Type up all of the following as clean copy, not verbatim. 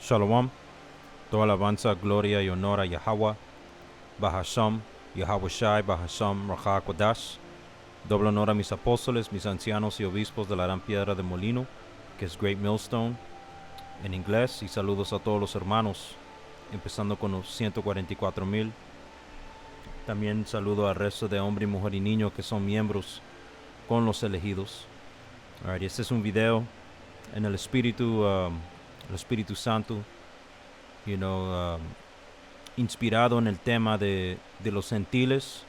Shalom, toda alabanza, gloria y honor a Yahweh, Bahasham, Yahweh Shai, Bahasham, Raja Kodash. Doble honor a mis apóstoles, mis ancianos y obispos de la gran piedra de molino, que es Great Millstone en inglés, y saludos a todos los hermanos, empezando con los 144,000. También saludo al resto de hombre, mujer y niño que son miembros con los elegidos. Alright, este es un video en el Espíritu Santo, inspirado en el tema de los gentiles,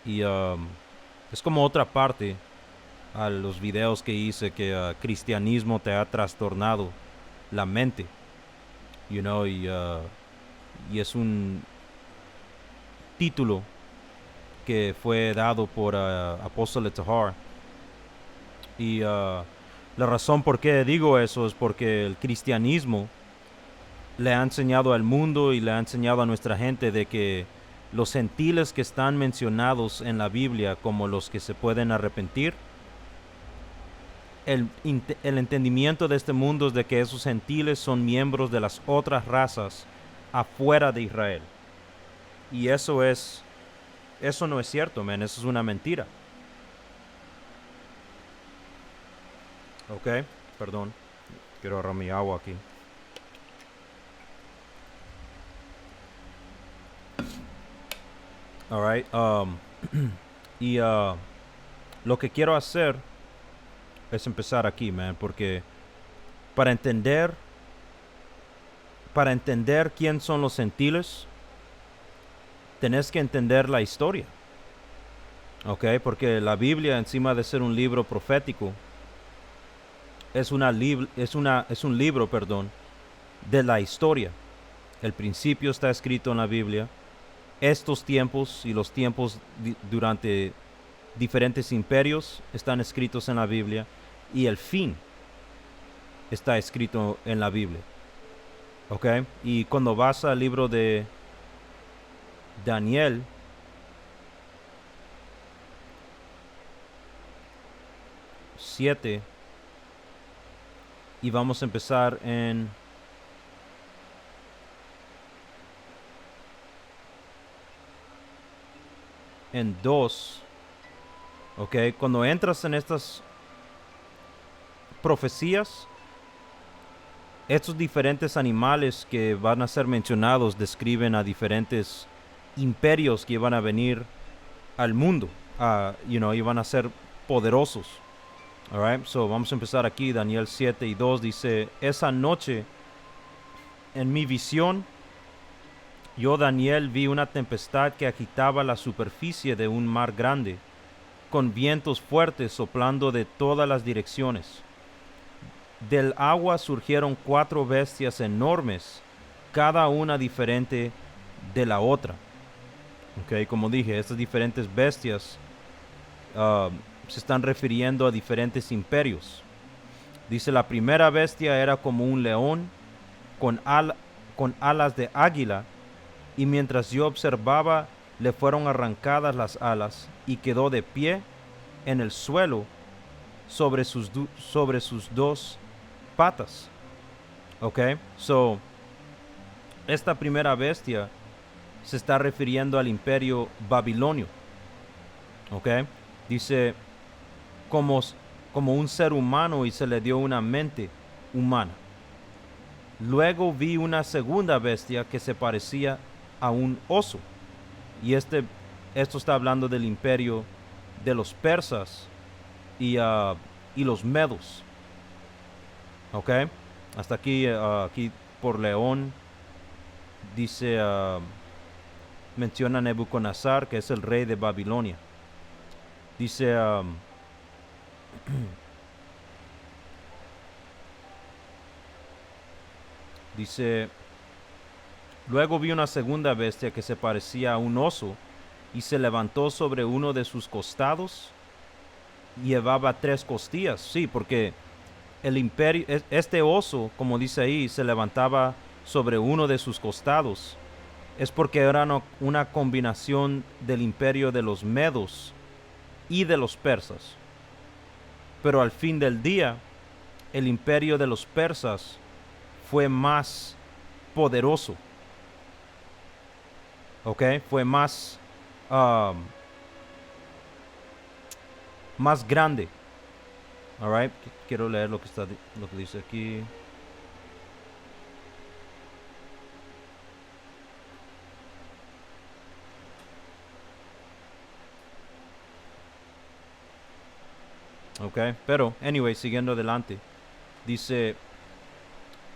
y es como otra parte a los videos que hice que cristianismo te ha trastornado la mente, y es un título que fue dado por Apóstol Tahar. Y la razón por qué digo eso es porque el cristianismo le ha enseñado al mundo y le ha enseñado a nuestra gente de que los gentiles que están mencionados en la Biblia como los que se pueden arrepentir, el entendimiento de este mundo es de que esos gentiles son miembros de las otras razas afuera de Israel. Y eso no es cierto, man. Eso es una mentira. Ok, perdón. Quiero agarrar mi agua aquí. Alright, y lo que quiero hacer es empezar aquí, man, porque para entender quién son los gentiles, tenés que entender la historia. Ok, porque la Biblia, encima de ser un libro profético, es un libro, de la historia. El principio está escrito en la Biblia. Estos tiempos y los tiempos durante diferentes imperios están escritos en la Biblia, y el fin está escrito en la Biblia. ¿Ok? Y cuando vas al libro de Daniel, ...7... y vamos a empezar en en 2. Ok, cuando entras en estas profecías, estos diferentes animales que van a ser mencionados describen a diferentes imperios que van a venir al mundo, y van a ser poderosos. Alright, so vamos a empezar aquí. Daniel 7:2 dice: esa noche en mi visión, yo, Daniel, vi una tempestad que agitaba la superficie de un mar grande, con vientos fuertes soplando de todas las direcciones. Del agua surgieron 4 bestias enormes, cada una diferente de la otra. Okay, como dije, estas diferentes bestias se están refiriendo a diferentes imperios. Dice: la primera bestia era como un león con alas de águila, y mientras yo observaba, le fueron arrancadas las alas y quedó de pie en el suelo sobre sus 2 patas. Ok, so esta primera bestia se está refiriendo al imperio babilonio. Ok, dice como un ser humano, y se le dio una mente humana. Luego vi una segunda bestia que se parecía a un oso. Y esto está hablando del imperio de los persas y los medos. Ok, hasta aquí, aquí por león dice, menciona a Nebuchadnezzar, que es el rey de Babilonia. Dice, dice: luego vi una segunda bestia que se parecía a un oso, y se levantó sobre uno de sus costados, y llevaba 3 costillas. Sí, porque el imperio, este oso, como dice ahí, se levantaba sobre uno de sus costados. Es porque era una combinación del imperio de los medos y de los persas. Pero al fin del día, el imperio de los persas fue más poderoso. ¿Ok? Fue más, más grande. Alright, quiero leer lo que dice aquí. Ok, pero, anyway, siguiendo adelante. Dice,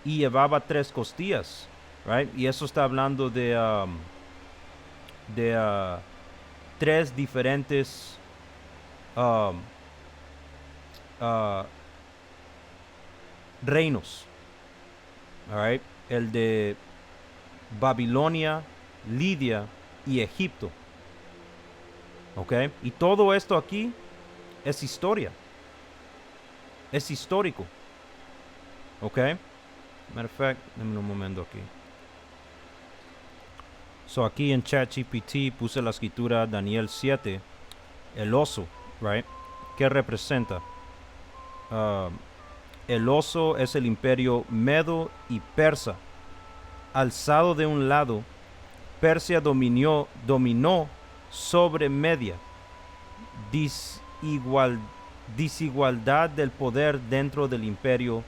y llevaba 3 costillas, right? Y eso está hablando de 3 diferentes um, uh, reinos, alright? El de Babilonia, Lidia y Egipto. ¿Ok? Y todo esto aquí es historia. Es histórico. ¿Ok? Matter of fact, déjame un momento aquí. So aquí en ChatGPT puse la escritura Daniel 7, el oso, right? ¿Qué representa? El oso es el imperio medo y persa. Alzado de un lado, Persia dominó sobre Media. Desigualdad del poder dentro del imperio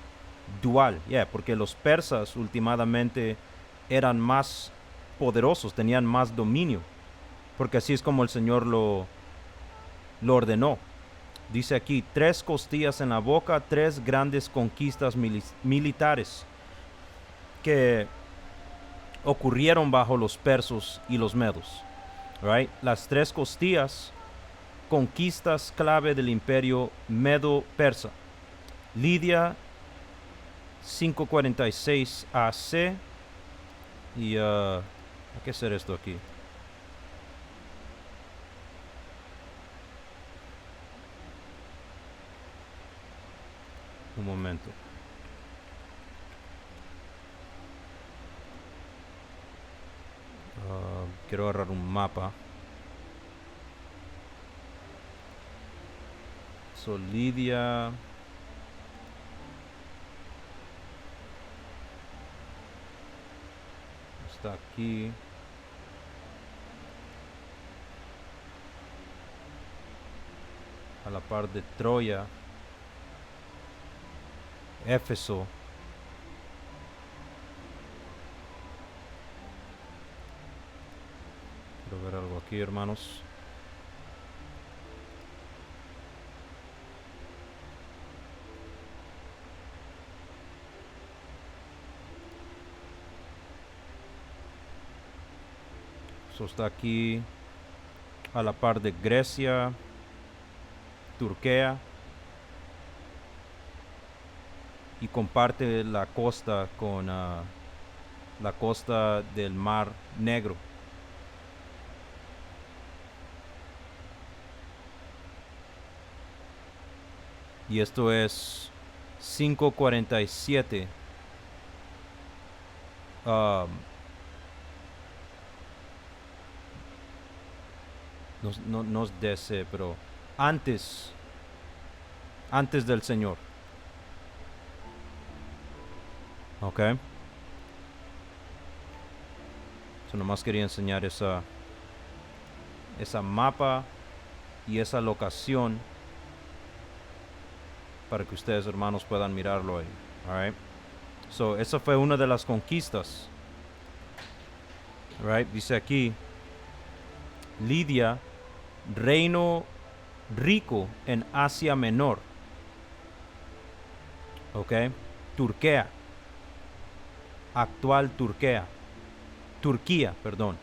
dual. Porque los persas últimamente eran más poderosos, tenían más dominio. Porque así es como el Señor lo ordenó. Dice aquí, 3 costillas en la boca, 3 grandes conquistas militares que ocurrieron bajo los persos y los medos. Right? Las 3 costillas, conquistas clave del imperio medo-persa. Lidia, 546 AC. Y hay que hacer esto aquí. Un momento. Quiero agarrar un mapa. So, Lidia. Está aquí. A la par de Troya. Éfeso. Quiero ver algo aquí, hermanos. So, está aquí a la par de Grecia, Turquía, y comparte la costa con la costa del Mar Negro. Y esto es 547 no es DC, pero antes del Señor. Ok. So nomás quería enseñar esa mapa y esa locación para que ustedes, hermanos, puedan mirarlo ahí. Alright. So esa fue una de las conquistas. Alright. Dice aquí, Lidia, reino rico en Asia Menor. Ok. Turquía, actual Turquía, perdón.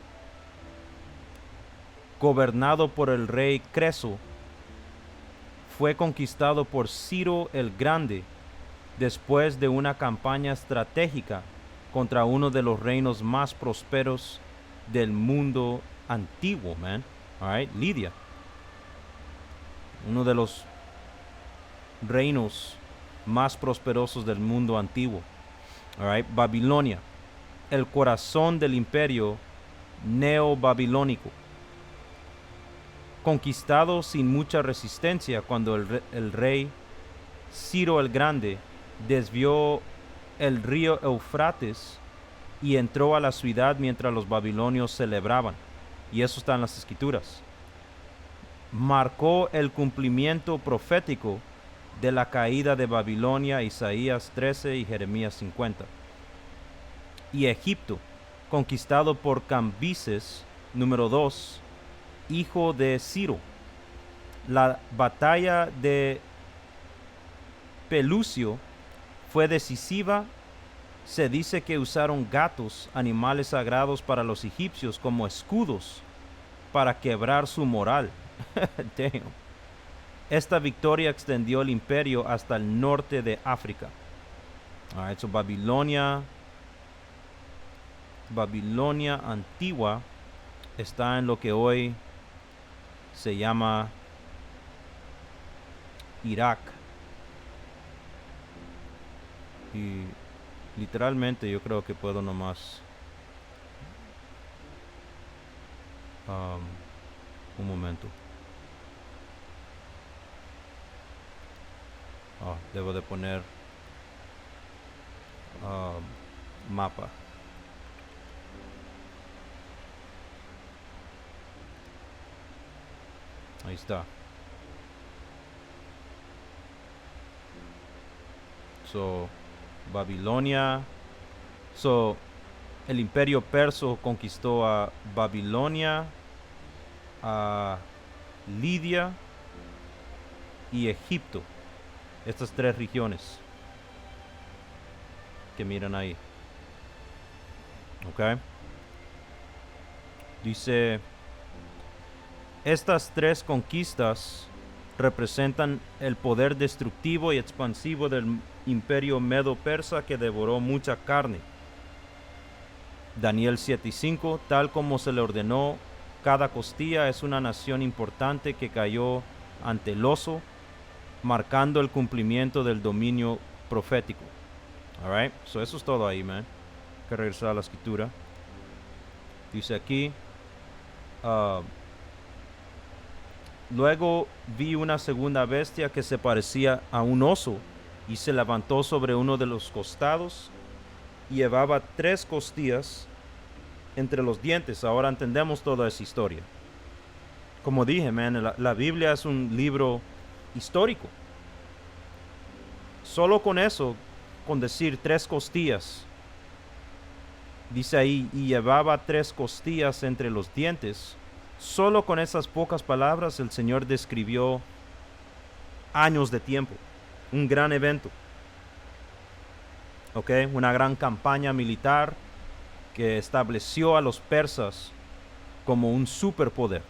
Gobernado por el rey Creso, fue conquistado por Ciro el Grande después de una campaña estratégica contra uno de los reinos más prósperos del mundo antiguo, man. All right, Lidia. Uno de los reinos más prosperosos del mundo antiguo. All right, Babilonia, el corazón del imperio neobabilónico. Conquistado sin mucha resistencia cuando el rey Ciro el Grande desvió el río Eufrates y entró a la ciudad mientras los babilonios celebraban. Y eso está en las escrituras. Marcó el cumplimiento profético de la caída de Babilonia, Isaías 13 y Jeremías 50. Y Egipto, conquistado por Cambises número 2, hijo de Ciro. La batalla de Pelucio fue decisiva. Se dice que usaron gatos, animales sagrados para los egipcios, como escudos para quebrar su moral. Damn. Esta victoria extendió el imperio hasta el norte de África. Alright, so Babilonia antigua está en lo que hoy se llama Irak. Y literalmente yo creo que puedo nomás un momento. Debo de poner mapa. Ahí está. So, Babilonia. So, el imperio perso conquistó a Babilonia, a Lidia y Egipto. Estas tres regiones que miran ahí. Ok. Dice, estas tres conquistas representan el poder destructivo y expansivo del imperio medo-persa que devoró mucha carne. Daniel 7:5, tal como se le ordenó, cada costilla es una nación importante que cayó ante el oso, marcando el cumplimiento del dominio profético. Alright, so eso es todo ahí, man. Hay que regresar a la escritura. Dice aquí, luego vi una segunda bestia que se parecía a un oso y se levantó sobre uno de los costados y llevaba 3 costillas entre los dientes. Ahora entendemos toda esa historia. Como dije, man, la Biblia es un libro histórico. Solo con eso, con decir 3 costillas, dice ahí, y llevaba 3 costillas entre los dientes. Solo con esas pocas palabras el Señor describió años de tiempo, un gran evento, ¿ok? Una gran campaña militar que estableció a los persas como un superpoder.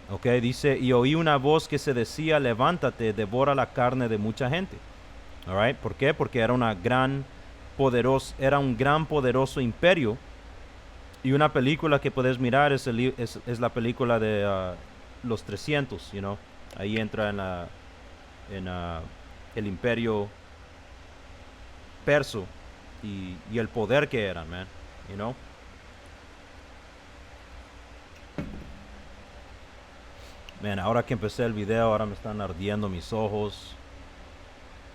¿Ok? Dice, y oí una voz que se decía, levántate, devora la carne de mucha gente. All right? ¿Por qué? Porque era un gran poderoso imperio. Y una película que puedes mirar es la película de Los 300, you know. Ahí entra en el imperio perso y el poder que era, man, you know. Man, ahora que empecé el video, ahora me están ardiendo mis ojos,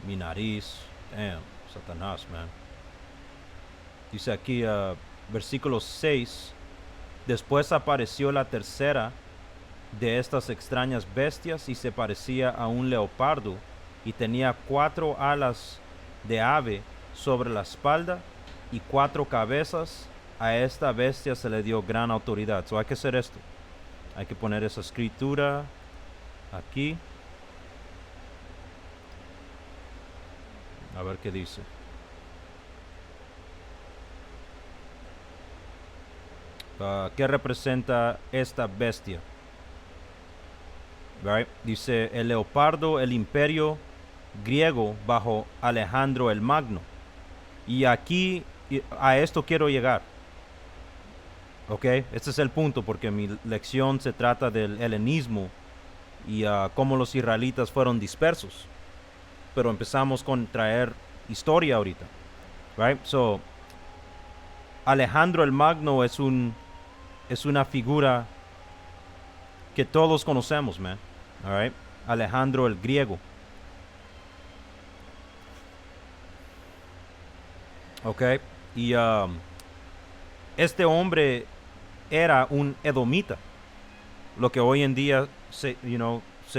mi nariz. Damn, Satanás, man. Dice aquí, versículo 6. Después apareció la tercera de estas extrañas bestias y se parecía a un leopardo y tenía 4 alas de ave sobre la espalda y 4 cabezas. A esta bestia se le dio gran autoridad. So hay que hacer esto. Hay que poner esa escritura aquí. A ver qué dice. ¿Qué representa esta bestia? Right? Dice el leopardo, el imperio griego bajo Alejandro el Magno. Y aquí a esto quiero llegar. Ok, este es el punto, porque mi lección se trata del helenismo y cómo los israelitas fueron dispersos. Pero empezamos con traer historia ahorita. Right? So, Alejandro el Magno es una figura que todos conocemos, man. All right? Alejandro el griego. ¿ok? Y este hombre era un edomita, lo que hoy en día se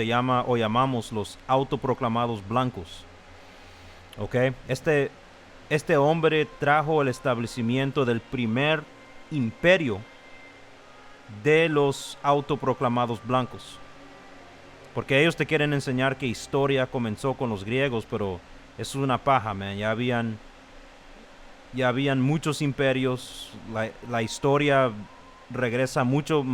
llama o llamamos los autoproclamados blancos, ¿ok? Este hombre trajo el establecimiento del primer imperio de los autoproclamados blancos. Porque ellos te quieren enseñar que historia comenzó con los griegos, pero eso es una paja, man. Ya habían muchos imperios. La historia regresa mucho,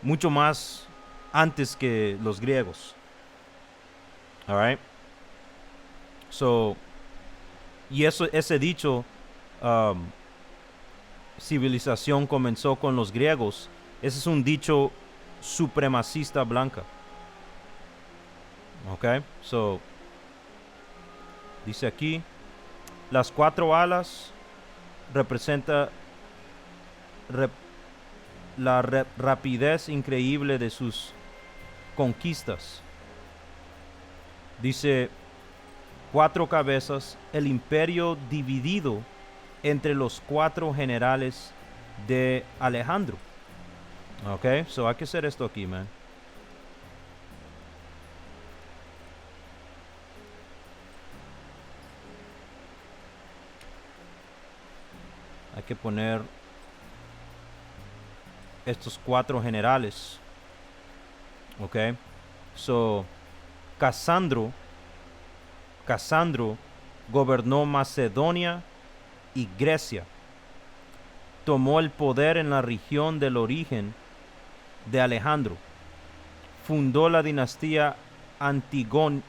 mucho más antes que los griegos. Alright. So, y ese dicho, um, civilización comenzó con los griegos, ese es un dicho supremacista blanca. Ok, so, dice aquí, las 4 alas representa rep- la rapidez increíble de sus conquistas. Dice, 4 cabezas, el imperio dividido entre los 4 generales de Alejandro. Ok, so hay que hacer esto aquí, man. Hay que poner estos 4 generales. Ok, so Casandro gobernó Macedonia y Grecia. Tomó el poder en la región del origen de Alejandro. Fundó la dinastía Antigonida,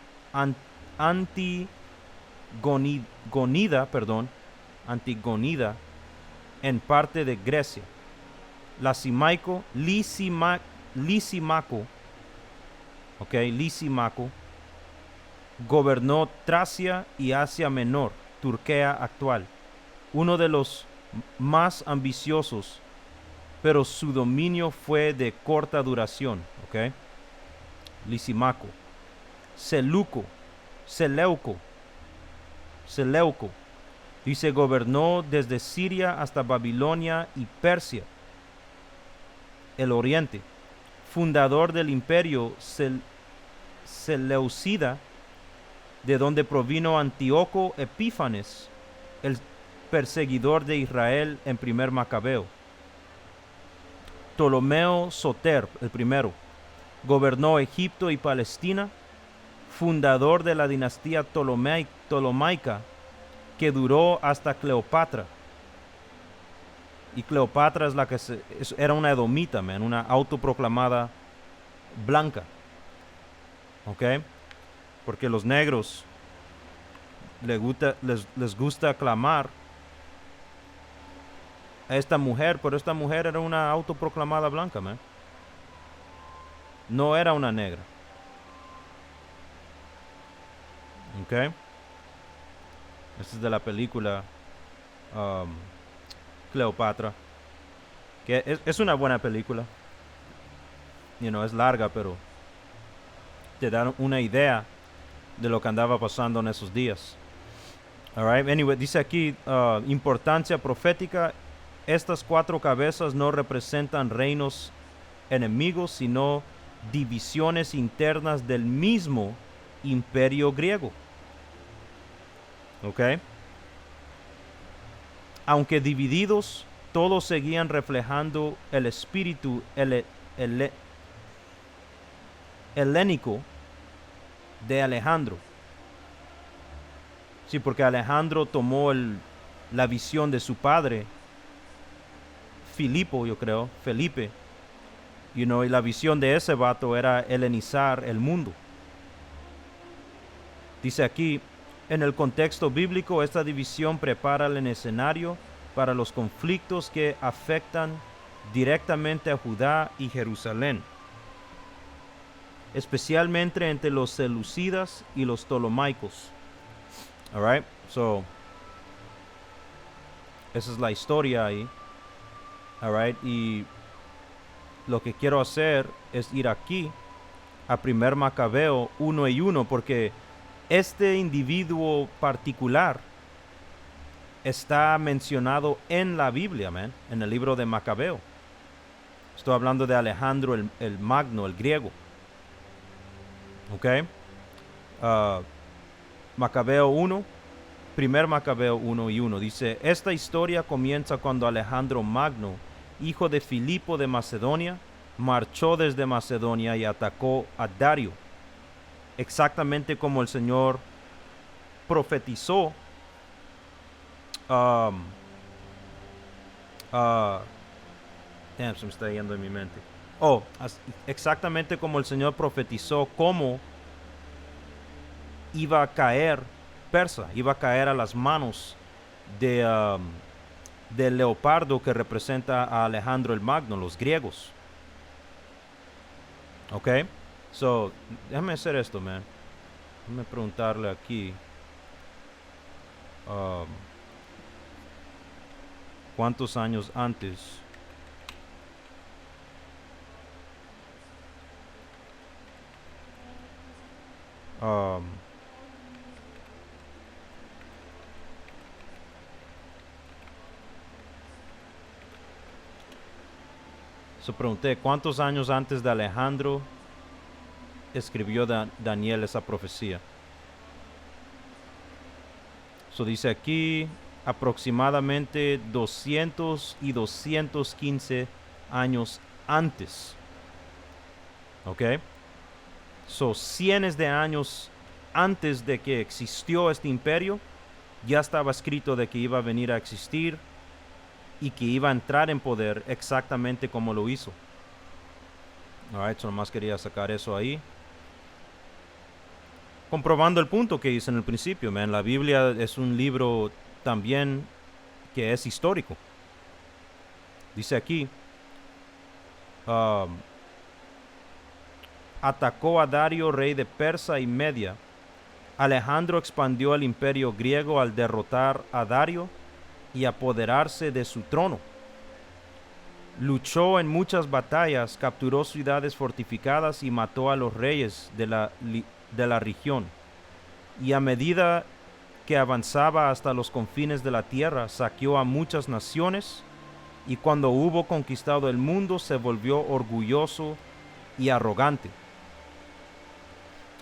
Antigonida en parte de Grecia. Lisimaco gobernó Tracia y Asia Menor, Turquía actual. Uno de los más ambiciosos, pero su dominio fue de corta duración. ¿Ok? Lisimaco. Seleuco. Dice, gobernó desde Siria hasta Babilonia y Persia, el oriente. Fundador del imperio Seleucida, de donde provino Antíoco Epífanes, el perseguidor de Israel en primer Macabeo. Ptolomeo Soter, el primero, gobernó Egipto y Palestina, fundador de la dinastía Ptolomaica, que duró hasta Cleopatra. Y Cleopatra es la que era una edomita, man, una autoproclamada blanca. ¿Ok? Porque los negros les gusta aclamar a esta mujer, pero esta mujer era una autoproclamada blanca, man. No era una negra. ¿Ok? Esta es de la película Cleopatra, que es una buena película. Es larga, pero te dan una idea de lo que andaba pasando en esos días. Alright, anyway, dice aquí, importancia profética. Estas 4 cabezas no representan reinos enemigos, sino divisiones internas del mismo imperio griego. ¿Ok? Aunque divididos, todos seguían reflejando el espíritu helénico de Alejandro. Sí, porque Alejandro tomó la visión de su padre, Felipe, y la visión de ese vato era helenizar el mundo. Dice aquí, en el contexto bíblico, esta división prepara el escenario para los conflictos que afectan directamente a Judá y Jerusalén, especialmente entre los seleucidas y los ptolomaicos. Alright, so esa es la historia ahí. Alright, y lo que quiero hacer es ir aquí a primer Macabeo 1:1, porque este individuo particular está mencionado en la Biblia, man, en el libro de Macabeo. Estoy hablando de Alejandro el Magno, el griego. ¿Ok? Ah, Macabeo 1, primer Macabeo 1:1 dice, esta historia comienza cuando Alejandro Magno, hijo de Filipo de Macedonia, marchó desde Macedonia y atacó a Dario, exactamente como el Señor profetizó. um, uh, se me está yendo en mi mente. Exactamente como el Señor profetizó cómo iba a caer Persa, iba a caer a las manos de, del leopardo que representa a Alejandro el Magno, los griegos. Ok, so, déjame hacer esto, man. Déjame preguntarle aquí. um, ¿Cuántos años antes? Um, so pregunté, ¿cuántos años antes de Alejandro escribió Daniel esa profecía? So dice aquí aproximadamente 200 y 215 años antes. ¿Ok? So cientos de años antes de que existió este imperio, ya estaba escrito de que iba a venir a existir y que iba a entrar en poder exactamente como lo hizo. Alright, so nomás quería sacar eso ahí. Comprobando el punto que hice en el principio, man. La Biblia es un libro también que es histórico. Dice aquí, atacó a Dario, rey de Persa y Media. Alejandro expandió el imperio griego al derrotar a Dario y apoderarse de su trono. Luchó en muchas batallas, capturó ciudades fortificadas y mató a los reyes de la región. Y a medida que avanzaba hasta los confines de la tierra, saqueó a muchas naciones, y cuando hubo conquistado el mundo se volvió orgulloso y arrogante.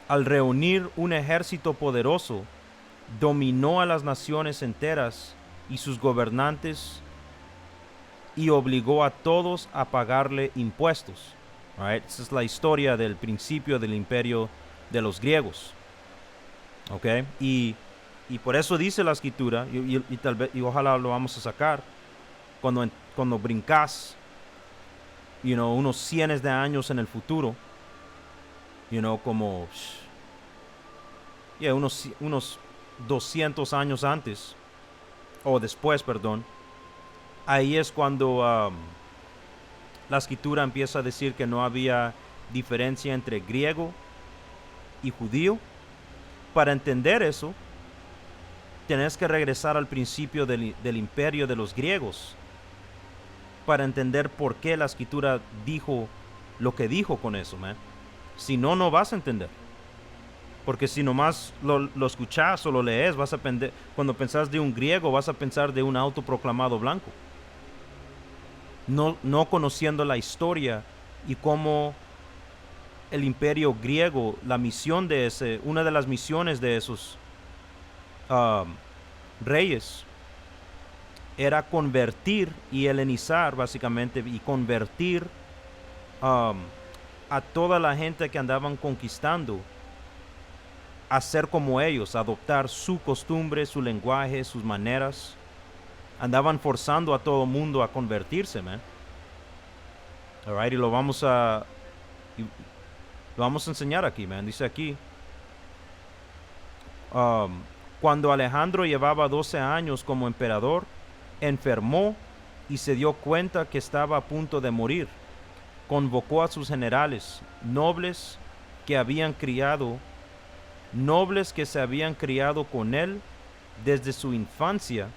Al reunir un ejército poderoso, dominó a las naciones enteras y sus gobernantes y obligó a todos a pagarle impuestos. Right? Esa es la historia del principio del imperio de los griegos. Okay? Y por eso dice la escritura, y tal vez, y ojalá lo vamos a sacar, cuando brincas, unos cientos de años en el futuro, como unos 200 años antes, o después, perdón, ahí es cuando la escritura empieza a decir que no había diferencia entre griego y judío. Para entender eso, tenés que regresar al principio del imperio de los griegos para entender por qué la escritura dijo lo que dijo con eso, man. Si no, no vas a entender. Porque si nomás lo escuchas o lo lees, vas a aprender. Cuando pensás de un griego, vas a pensar de un autoproclamado blanco. No conociendo la historia y cómo el imperio griego, una de las misiones de esos reyes era convertir y helenizar, básicamente, y convertir a toda la gente que andaban conquistando a ser como ellos, a adoptar su costumbre, su lenguaje, sus maneras. Andaban forzando a todo mundo a convertirse, man. Alright, y lo vamos a enseñar aquí, man. Dice aquí, cuando Alejandro llevaba 12 años como emperador, enfermó y se dio cuenta que estaba a punto de morir. Convocó a sus generales, nobles que se habían criado con él desde su infancia,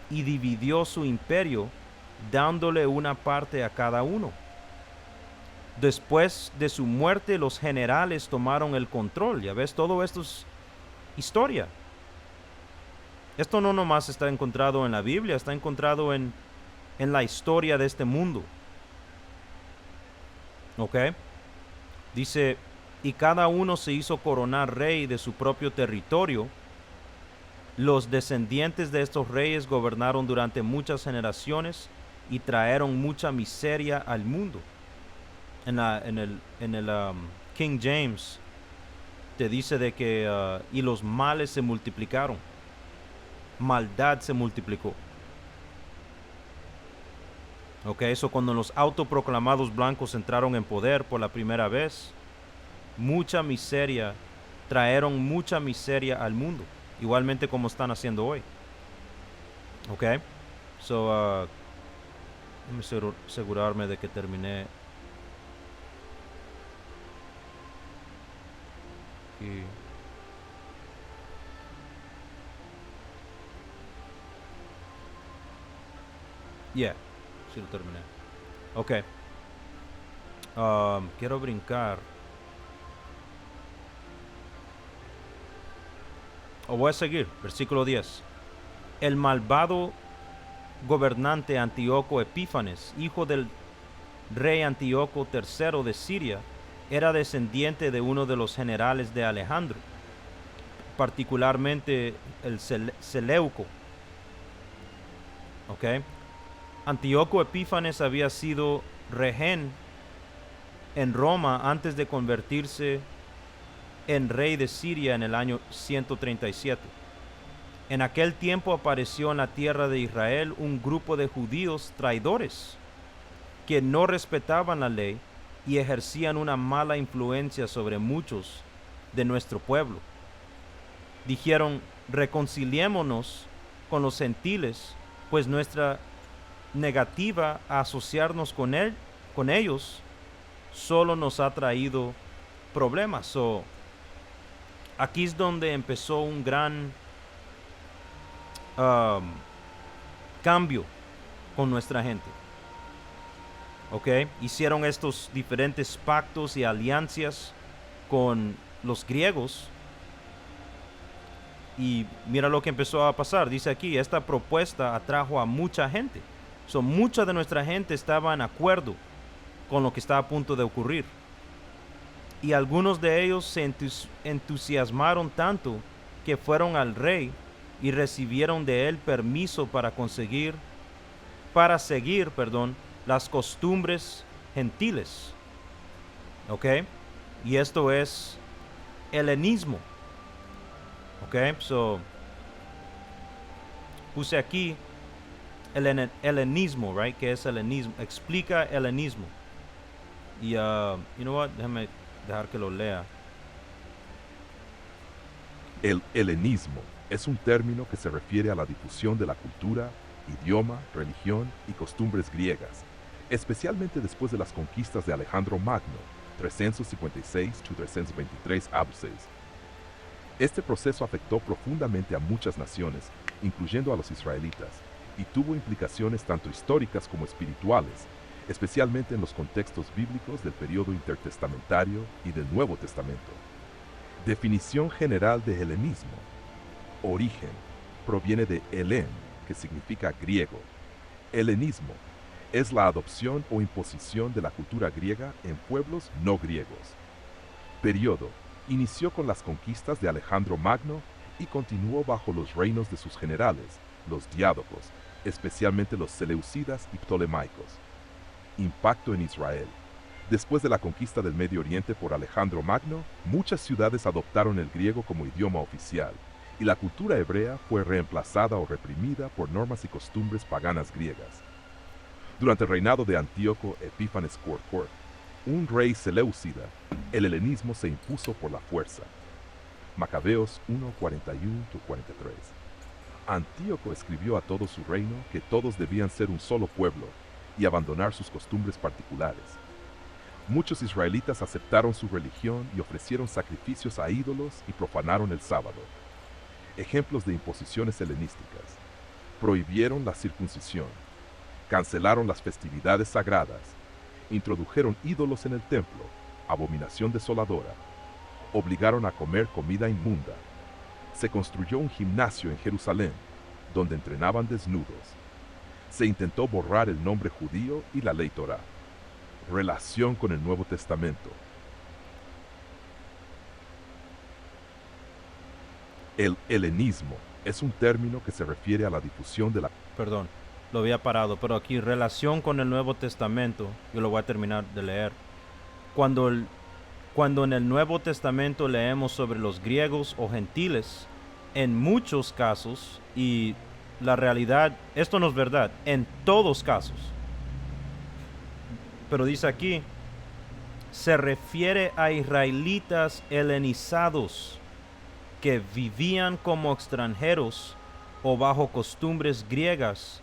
y dividió su imperio, dándole una parte a cada uno. Después de su muerte, los generales tomaron el control. Ya ves, todo esto es historia. Esto no nomás está encontrado en la Biblia, está encontrado en la historia de este mundo. ¿Ok? Dice, y cada uno se hizo coronar rey de su propio territorio. Los descendientes de estos reyes gobernaron durante muchas generaciones y trajeron mucha miseria al mundo. En el King James te dice de que y los males se multiplicaron, maldad se multiplicó. Ok, eso cuando los autoproclamados blancos entraron en poder por la primera vez, mucha miseria, trajeron mucha miseria al mundo, igualmente como están haciendo hoy. Ok, so déjame asegurarme de que terminé aquí. Yeah, sí lo terminé. Ok, quiero brincar. O voy a seguir, versículo 10. El malvado gobernante Antíoco Epífanes, hijo del rey Antíoco III de Siria, era descendiente de uno de los generales de Alejandro, particularmente el Seleuco. ¿Ok? Antíoco Epífanes había sido rehén en Roma antes de convertirse en rey de Siria en el año 137. En aquel tiempo apareció en la tierra de Israel un grupo de judíos traidores que no respetaban la ley y ejercían una mala influencia sobre muchos de nuestro pueblo. Dijeron, reconciliémonos con los gentiles, pues nuestra negativa a asociarnos con ellos solo nos ha traído problemas. So, aquí es donde empezó un gran cambio con nuestra gente. ¿Ok? Hicieron estos diferentes pactos y alianzas con los griegos. Y mira lo que empezó a pasar. Dice aquí, esta propuesta atrajo a mucha gente. So, mucha de nuestra gente estaba en acuerdo con lo que estaba a punto de ocurrir. Y algunos de ellos se entusiasmaron tanto que fueron al rey y recibieron de él permiso para seguir, las costumbres gentiles. ¿Ok? Y esto es helenismo. ¿Ok? So, puse aquí el helenismo, right? ¿Qué es helenismo? Explica helenismo. Y, you know what? Déjame dejar que lo lea. El helenismo es un término que se refiere a la difusión de la cultura, idioma, religión y costumbres griegas, especialmente después de las conquistas de Alejandro Magno, 356-323 a.C. Este proceso afectó profundamente a muchas naciones, incluyendo a los israelitas, y tuvo implicaciones tanto históricas como espirituales, especialmente en los contextos bíblicos del periodo intertestamentario y del Nuevo Testamento. Definición general de helenismo. Origen. Proviene de helen, que significa griego. Helenismo es la adopción o imposición de la cultura griega en pueblos no griegos. Periodo. Inició con las conquistas de Alejandro Magno y continuó bajo los reinos de sus generales, los diádocos, especialmente los seleucidas y ptolemaicos. Impacto en Israel. Después de la conquista del Medio Oriente por Alejandro Magno, muchas ciudades adoptaron el griego como idioma oficial, y la cultura hebrea fue reemplazada o reprimida por normas y costumbres paganas griegas. Durante el reinado de Antíoco Epífanes IV, un rey seleucida, el helenismo se impuso por la fuerza. Macabeos 1:41-43. Antíoco escribió a todo su reino que todos debían ser un solo pueblo y abandonar sus costumbres particulares. Muchos israelitas aceptaron su religión y ofrecieron sacrificios a ídolos y profanaron el sábado. Ejemplos de imposiciones helenísticas. Prohibieron la circuncisión, cancelaron las festividades sagradas, introdujeron ídolos en el templo, abominación desoladora, obligaron a comer comida inmunda, se construyó un gimnasio en Jerusalén, donde entrenaban desnudos. Se intentó borrar el nombre judío y la ley Torá. Relación con el Nuevo Testamento. El helenismo es un término que se refiere a la difusión de la... Perdón, lo había parado, pero aquí relación con el Nuevo Testamento, yo lo voy a terminar de leer. Cuando en el Nuevo Testamento leemos sobre los griegos o gentiles, en muchos casos, y la realidad, esto no es verdad, en todos casos, pero dice aquí, se refiere a israelitas helenizados que vivían como extranjeros o bajo costumbres griegas,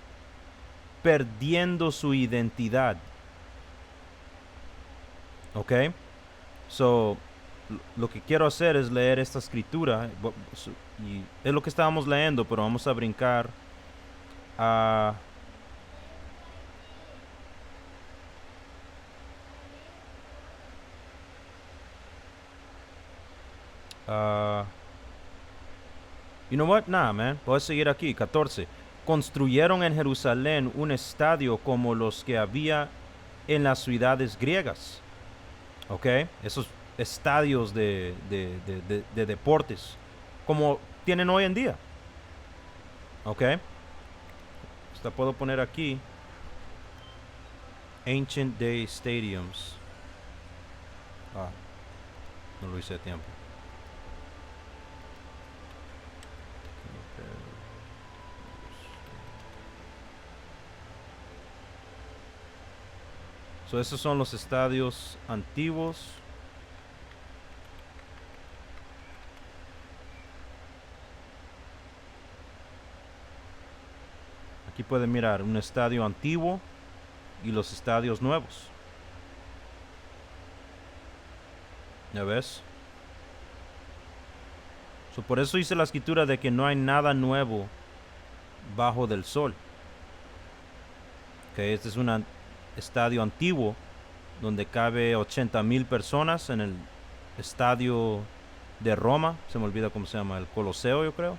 perdiendo su identidad. ¿Ok? So, lo que quiero hacer es leer esta escritura, y es lo que estábamos leyendo, pero vamos a brincar a... you know what? Nah, man. Voy a seguir aquí. 14. Construyeron en Jerusalén un estadio como los que había en las ciudades griegas. ¿Ok? Esos estadios de deportes. Como tienen hoy en día. ¿Ok? Hasta puedo poner aquí. Ancient Day Stadiums. No lo hice a tiempo. So, esos son los estadios antiguos. Aquí pueden mirar un estadio antiguo y los estadios nuevos. ¿Ya ves? So, por eso dice la escritura de que no hay nada nuevo bajo del sol. Que este es un estadio antiguo donde cabe 80,000 personas en el estadio de Roma. Se me olvida cómo se llama, el Coloseo, yo creo.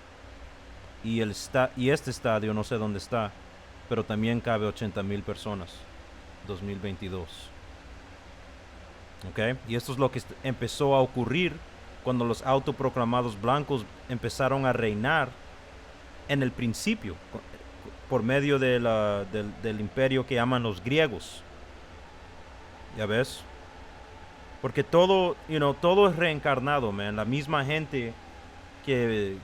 Y este estadio no sé dónde está, pero también cabe 80,000 personas. 2022. ¿Ok? Y esto es lo que empezó a ocurrir cuando los autoproclamados blancos empezaron a reinar en el principio, por medio del imperio que llaman los griegos. ¿Ya ves? Porque todo, todo es reencarnado, man. La misma gente que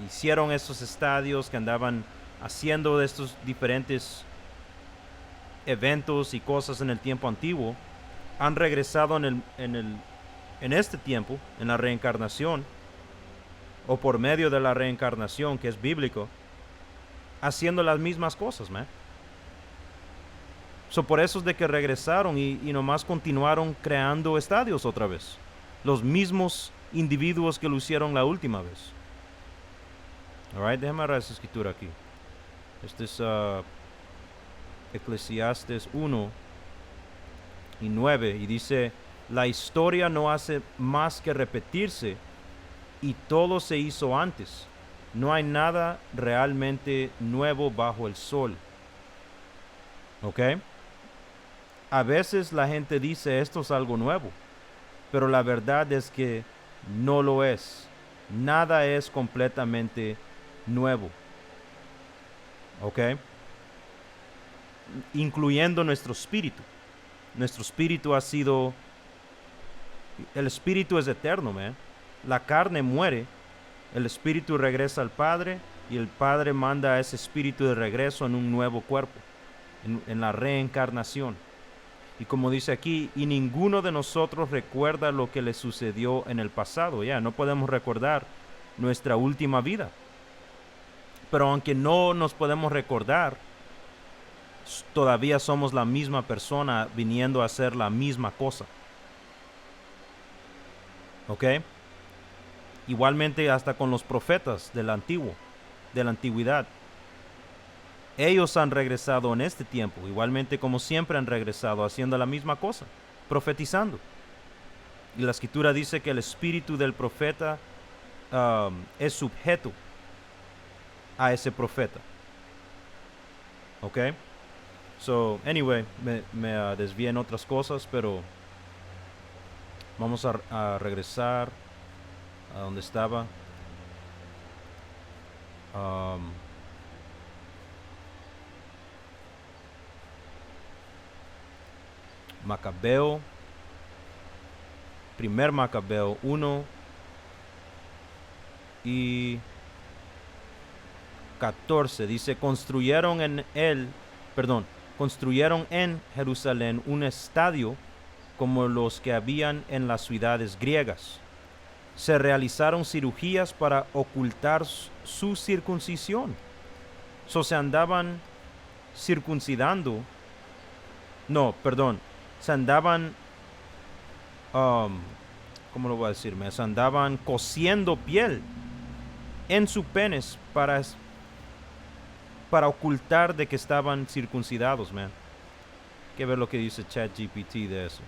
hicieron estos estadios, que andaban haciendo estos diferentes eventos y cosas en el tiempo antiguo, han regresado en este tiempo, en la reencarnación, o por medio de la reencarnación, que es bíblico, haciendo las mismas cosas, man. So, por eso es de que regresaron y nomás continuaron creando estadios otra vez. Los mismos individuos que lo hicieron la última vez. Alright, déjame agarrar esa escritura aquí. Este es Eclesiastes 1 y 9. Y dice, la historia no hace más que repetirse y todo se hizo antes. No hay nada realmente nuevo bajo el sol. ¿Ok? A veces la gente dice esto es algo nuevo, pero la verdad es que no lo es. Nada es completamente nuevo. ¿Ok? Incluyendo nuestro espíritu. Nuestro espíritu ha sido... El espíritu es eterno, man. La carne muere, el espíritu regresa al Padre y el Padre manda a ese espíritu de regreso en un nuevo cuerpo, en la reencarnación. Y como dice aquí, y ninguno de nosotros recuerda lo que le sucedió en el pasado. Ya, no podemos recordar nuestra última vida. Pero aunque no nos podemos recordar, todavía somos la misma persona viniendo a hacer la misma cosa. ¿Ok? Igualmente hasta con los profetas de la antigüedad. Ellos han regresado en este tiempo, igualmente como siempre han regresado, haciendo la misma cosa, profetizando. Y la escritura dice que el espíritu del profeta es sujeto a ese profeta. ¿Ok? So, anyway, me desvié en otras cosas, pero vamos a regresar a donde estaba. Macabeo, primer Macabeo 1 y 14 dice, construyeron en Jerusalén un estadio como los que habían en las ciudades griegas. Se realizaron cirugías para ocultar su circuncisión. Se andaban circuncidando. No, perdón. Se andaban, ¿cómo lo voy a decir? Se andaban cosiendo piel en su penes para ocultar de que estaban circuncidados, man. Hay que ver lo que dice ChatGPT de eso.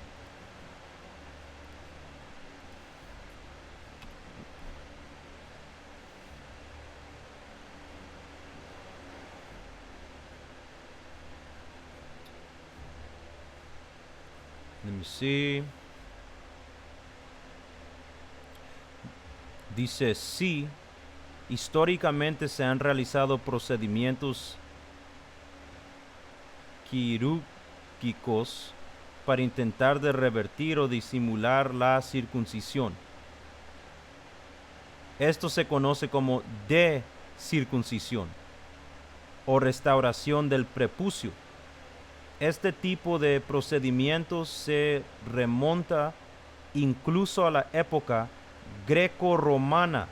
Let me see. Dice, sí, históricamente se han realizado procedimientos quirúrgicos para intentar de revertir o disimular la circuncisión. Esto se conoce como decircuncisión o restauración del prepucio. Este tipo de procedimientos se remonta incluso a la época greco-romana,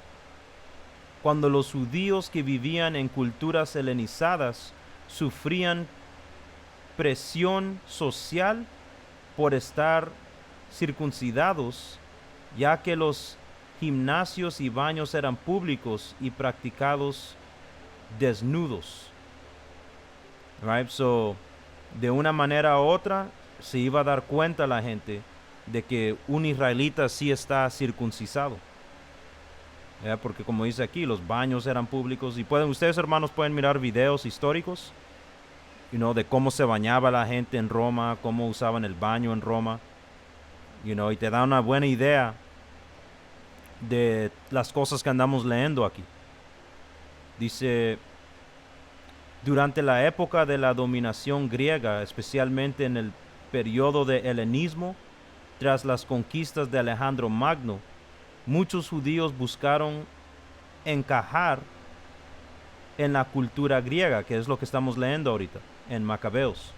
cuando los judíos que vivían en culturas helenizadas sufrían presión social por estar circuncidados, ya que los gimnasios y baños eran públicos y practicados desnudos. Right? So, de una manera u otra, se iba a dar cuenta la gente de que un israelita sí está circuncisado. Porque como dice aquí, los baños eran públicos. Y ustedes, hermanos, pueden mirar videos históricos, de cómo se bañaba la gente en Roma, cómo usaban el baño en Roma. Y te da una buena idea de las cosas que andamos leyendo aquí. Dice, durante la época de la dominación griega, especialmente en el periodo de helenismo, tras las conquistas de Alejandro Magno, muchos judíos buscaron encajar en la cultura griega, que es lo que estamos leyendo ahorita en Macabeos,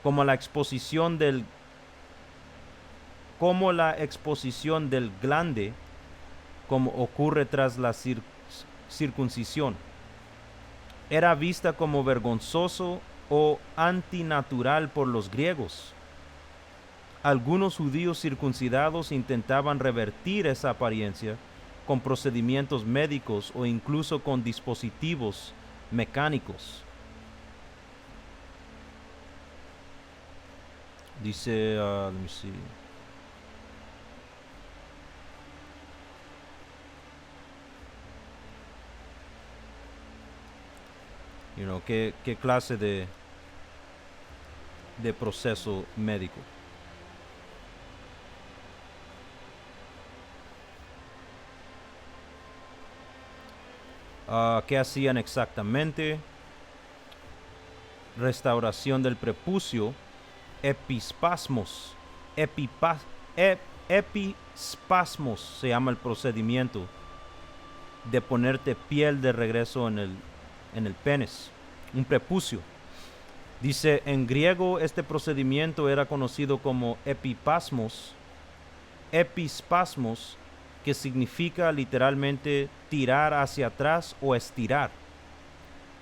como la exposición del glande, como ocurre tras la circuncisión, era vista como vergonzoso o antinatural por los griegos. Algunos judíos circuncidados intentaban revertir esa apariencia con procedimientos médicos o incluso con dispositivos mecánicos. Dice, let me see. ¿Qué clase de proceso médico? ¿Qué hacían exactamente? Restauración del prepucio, epispasmos. Epispasmos se llama el procedimiento de ponerte piel de regreso en el penes, un prepucio. Dice, en griego este procedimiento era conocido como epispasmos, que significa literalmente tirar hacia atrás o estirar.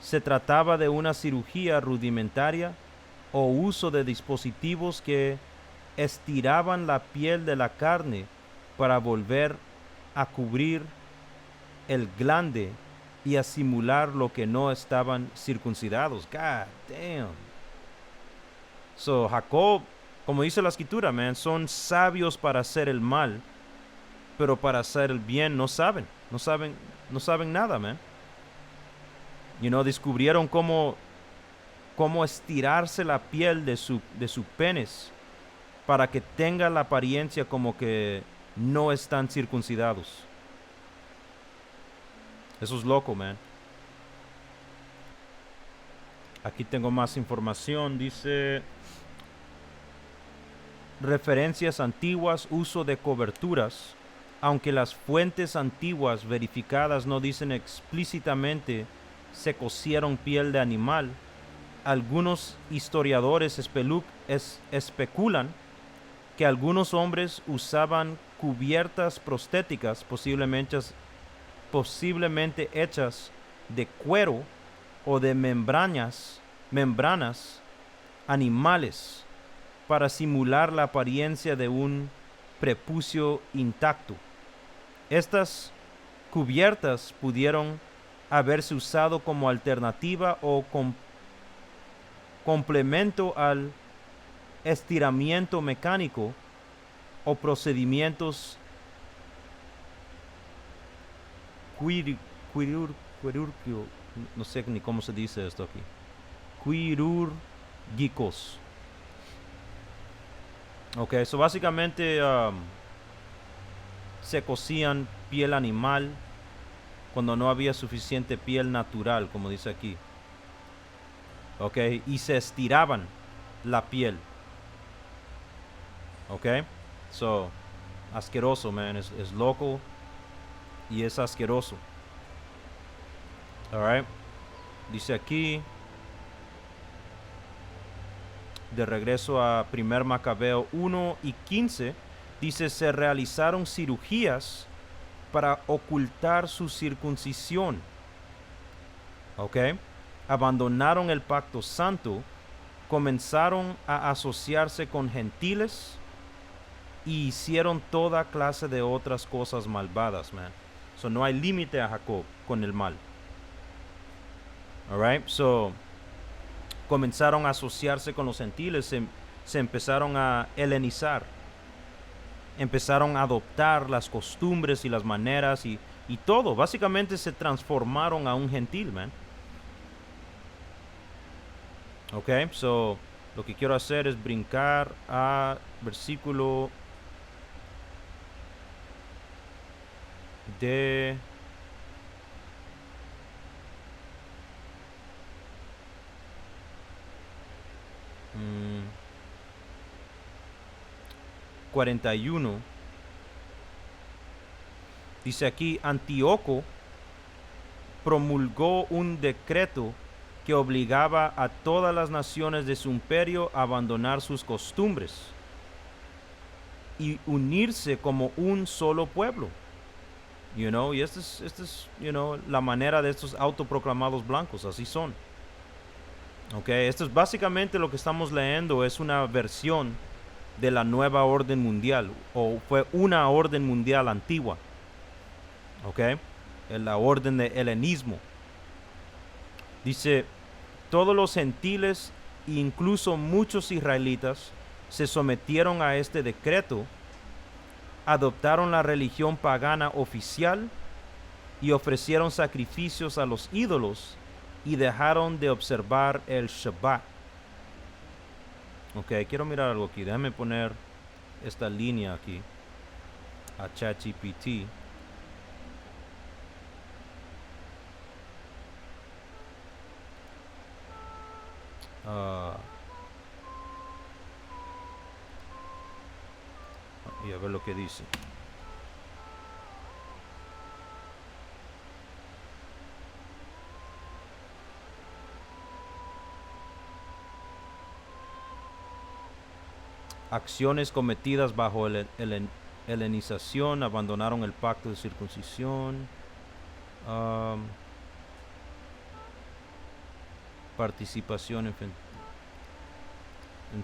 Se trataba de una cirugía rudimentaria o uso de dispositivos que estiraban la piel de la carne para volver a cubrir el glande y a simular lo que no estaban circuncidados. God damn. So, Jacob, como dice la escritura, man, son sabios para hacer el mal, pero para hacer el bien no saben nada, man. Descubrieron cómo estirarse la piel de su penes para que tenga la apariencia como que no están circuncidados. Eso es loco, man. Aquí tengo más información. Dice: referencias antiguas, uso de coberturas. Aunque las fuentes antiguas verificadas no dicen explícitamente se cosieron piel de animal, algunos historiadores especulan que algunos hombres usaban cubiertas prostéticas, posiblemente hechas de cuero o de membranas animales para simular la apariencia de un prepucio intacto. Estas cubiertas pudieron haberse usado como alternativa o complemento al estiramiento mecánico o procedimientos quirúrgicos, no sé ni cómo se dice esto aquí, quirúrgicos. Ok, eso básicamente se cosían piel animal cuando no había suficiente piel natural, como dice aquí. Ok, y se estiraban la piel. Ok, so, asqueroso, man, es loco y es asqueroso. Alright, dice aquí, de regreso a 1 Macabeo 1:15, dice: se realizaron cirugías para ocultar su circuncisión. Ok, abandonaron el pacto santo, comenzaron a asociarse con gentiles y hicieron toda clase de otras cosas malvadas, man. So no hay límite a Jacob con el mal. Alright, so comenzaron a asociarse con los gentiles, se empezaron a helenizar, empezaron a adoptar las costumbres y las maneras y todo. Básicamente se transformaron a un gentil, man. Ok, so lo que quiero hacer es brincar a versículo de 41. Dice aquí: Antíoco promulgó un decreto que obligaba a todas las naciones de su imperio a abandonar sus costumbres y unirse como un solo pueblo. Y esta es la manera de estos autoproclamados blancos, así son. Ok, esto es básicamente lo que estamos leyendo, es una versión de la nueva orden mundial, o fue una orden mundial antigua. Ok, la orden de helenismo. Dice: todos los gentiles, incluso muchos israelitas, se sometieron a este decreto, adoptaron la religión pagana oficial y ofrecieron sacrificios a los ídolos y dejaron de observar el Shabbat. Ok, quiero mirar algo aquí. Déjame poner esta línea aquí a ChatGPT. Y a ver lo que dice. Acciones cometidas bajo helenización, abandonaron el pacto de circuncisión, participación en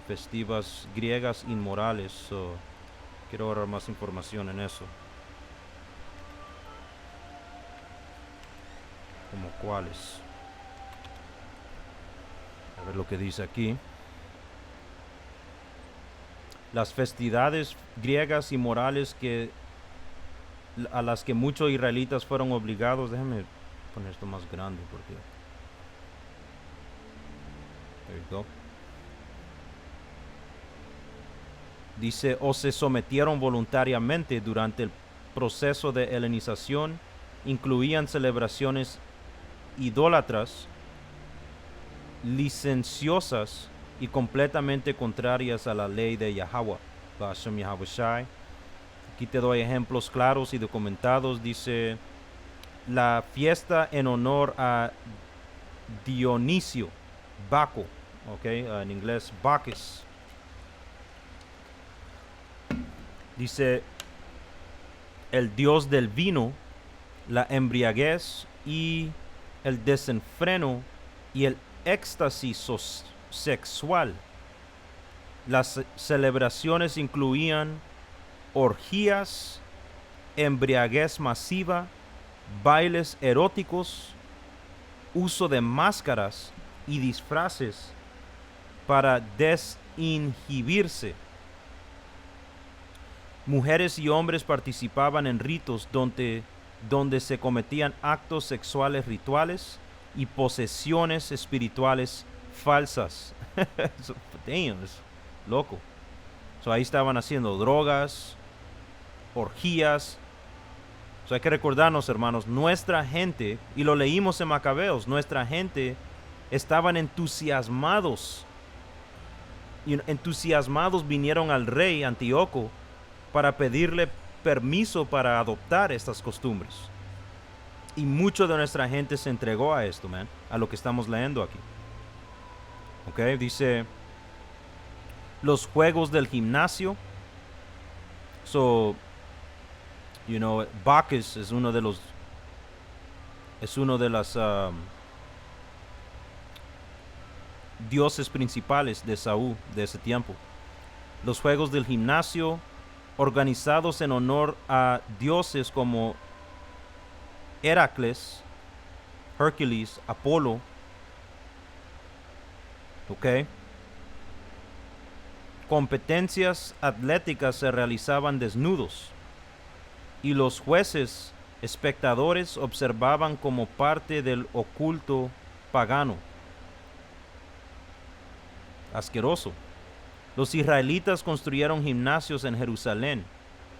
festivas griegas inmorales. So, quiero ahorrar más información en eso. ¿Como cuáles? A ver lo que dice aquí. Las festividades griegas y morales a las que muchos israelitas fueron obligados. Déjame poner esto más grande porque There you go. Dice, o se sometieron voluntariamente durante el proceso de helenización, incluían celebraciones idólatras, licenciosas y completamente contrarias a la ley de Yahweh, Hashem Yahweh Shai. Aquí te doy ejemplos claros y documentados. Dice, la fiesta en honor a Dionisio, Baco, en inglés Bacchus. Dice, el dios del vino, la embriaguez y el desenfreno y el éxtasis sexual. Las celebraciones incluían orgías, embriaguez masiva, bailes eróticos, uso de máscaras y disfraces para desinhibirse. Mujeres y hombres participaban en ritos donde se cometían actos sexuales rituales y posesiones espirituales falsas. Damn, es loco. So, ahí estaban haciendo drogas, orgías. So, hay que recordarnos, hermanos, nuestra gente, y lo leímos en Macabeos, nuestra gente estaban entusiasmados. Y entusiasmados vinieron al rey Antíoco para pedirle permiso para adoptar estas costumbres. Y mucho de nuestra gente se entregó a esto, a lo que estamos leyendo aquí. Dice, los juegos del gimnasio. So, Bacchus es uno de los, dioses principales de Saúl de ese tiempo. Los juegos del gimnasio, organizados en honor a dioses como Heracles, Hércules, Apolo. Competencias atléticas se realizaban desnudos y los jueces espectadores observaban como parte del oculto pagano. Asqueroso. Los israelitas construyeron gimnasios en Jerusalén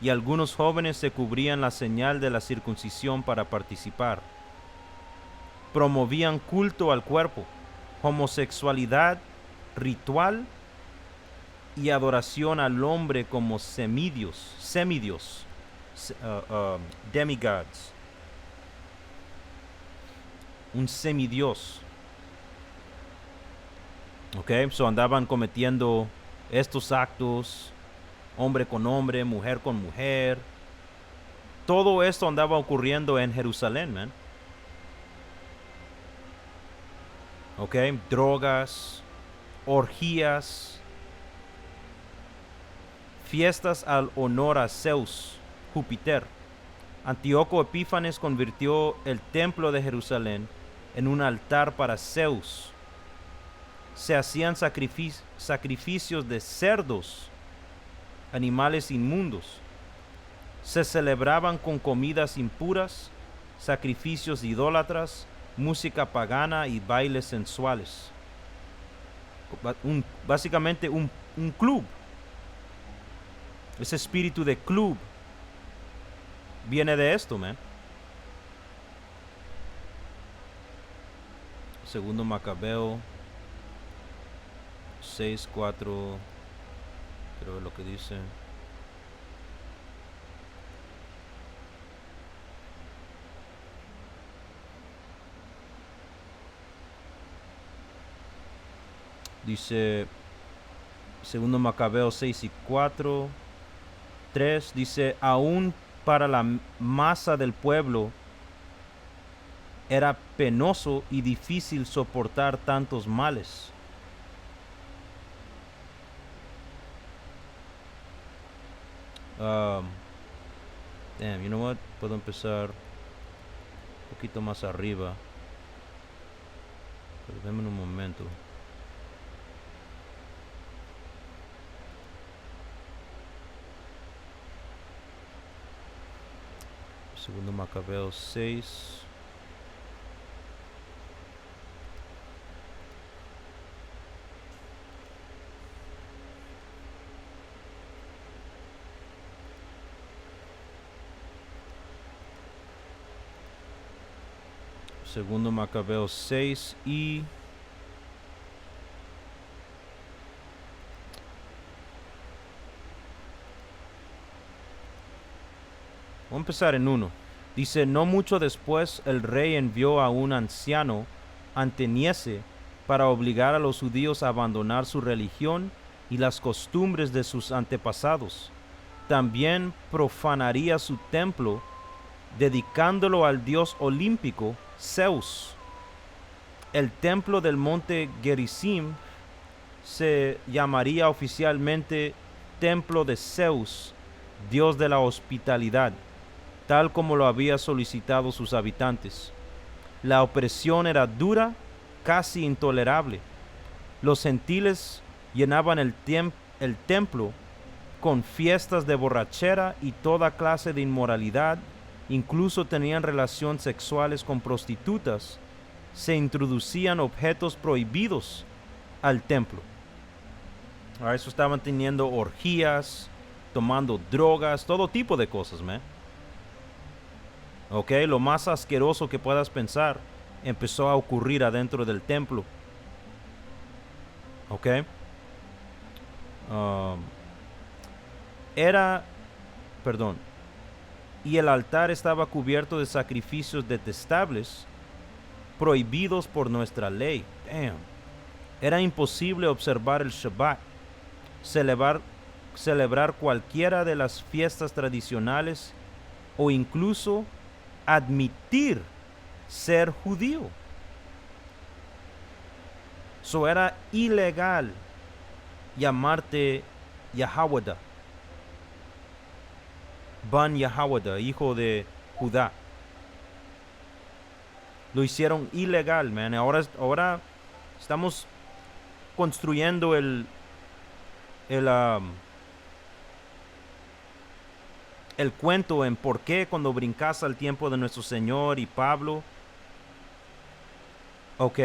y algunos jóvenes se cubrían la señal de la circuncisión para participar. Promovían culto al cuerpo, homosexualidad ritual y adoración al hombre como semidios, demigods. Un semidios. So andaban cometiendo estos actos, hombre con hombre, mujer con mujer. Todo esto andaba ocurriendo en Jerusalén, Drogas, orgías, fiestas al honor a Zeus, Júpiter. Antíoco Epífanes convirtió el templo de Jerusalén en un altar para Zeus. Se hacían sacrificios de cerdos, animales inmundos. Se celebraban con comidas impuras, sacrificios idólatras, música pagana y bailes sensuales. Básicamente un club. Ese espíritu de club viene de esto, Segundo Macabeo 6:4. Quiero ver lo que dice. Dice, segundo Macabeo 6:4, 3, dice, aún para la masa del pueblo era penoso y difícil soportar tantos males. You know what? Puedo empezar un poquito más arriba. Pero déme un momento. Segundo Macabeo 6. Segundo Macabeos 6 y... Voy a empezar en 1. Dice, no mucho después el rey envió a un anciano ante Niese para obligar a los judíos a abandonar su religión y las costumbres de sus antepasados. También profanaría su templo, dedicándolo al dios olímpico Zeus. El templo del monte Gerizim se llamaría oficialmente Templo de Zeus, dios de la hospitalidad, tal como lo había solicitado sus habitantes. La opresión era dura, casi intolerable. Los gentiles llenaban el templo con fiestas de borrachera y toda clase de inmoralidad, incluso tenían relaciones sexuales con prostitutas, se introducían objetos prohibidos al templo. A eso estaban teniendo orgías, tomando drogas, todo tipo de cosas, man. Ok, lo más asqueroso que puedas pensar empezó a ocurrir adentro del templo. Ok. Y el altar estaba cubierto de sacrificios detestables, prohibidos por nuestra ley. Damn. Era imposible observar el Shabbat, celebrar cualquiera de las fiestas tradicionales o incluso admitir ser judío. So era ilegal llamarte Yahawada, Ban Yahawada, hijo de Judá. Lo hicieron ilegal, man. Ahora estamos construyendo el cuento en por qué cuando brincas al tiempo de nuestro Señor y Pablo, ok,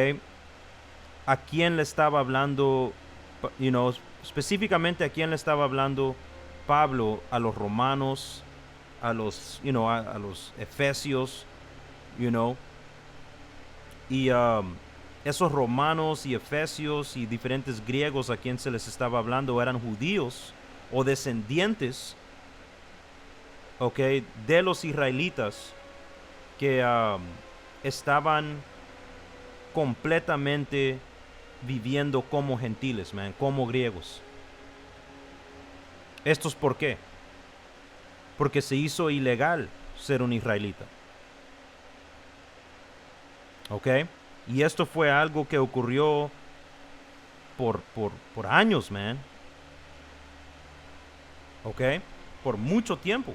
a quién le estaba hablando, específicamente a quién le estaba hablando Pablo, a los romanos, a los, a los efesios, y esos romanos y efesios y diferentes griegos a quien se les estaba hablando eran judíos o descendientes, de los israelitas que estaban completamente viviendo como gentiles, man, como griegos. ¿Esto es por qué? Porque se hizo ilegal ser un israelita. ¿Ok? Y esto fue algo que ocurrió por años, man. ¿Ok? Por mucho tiempo.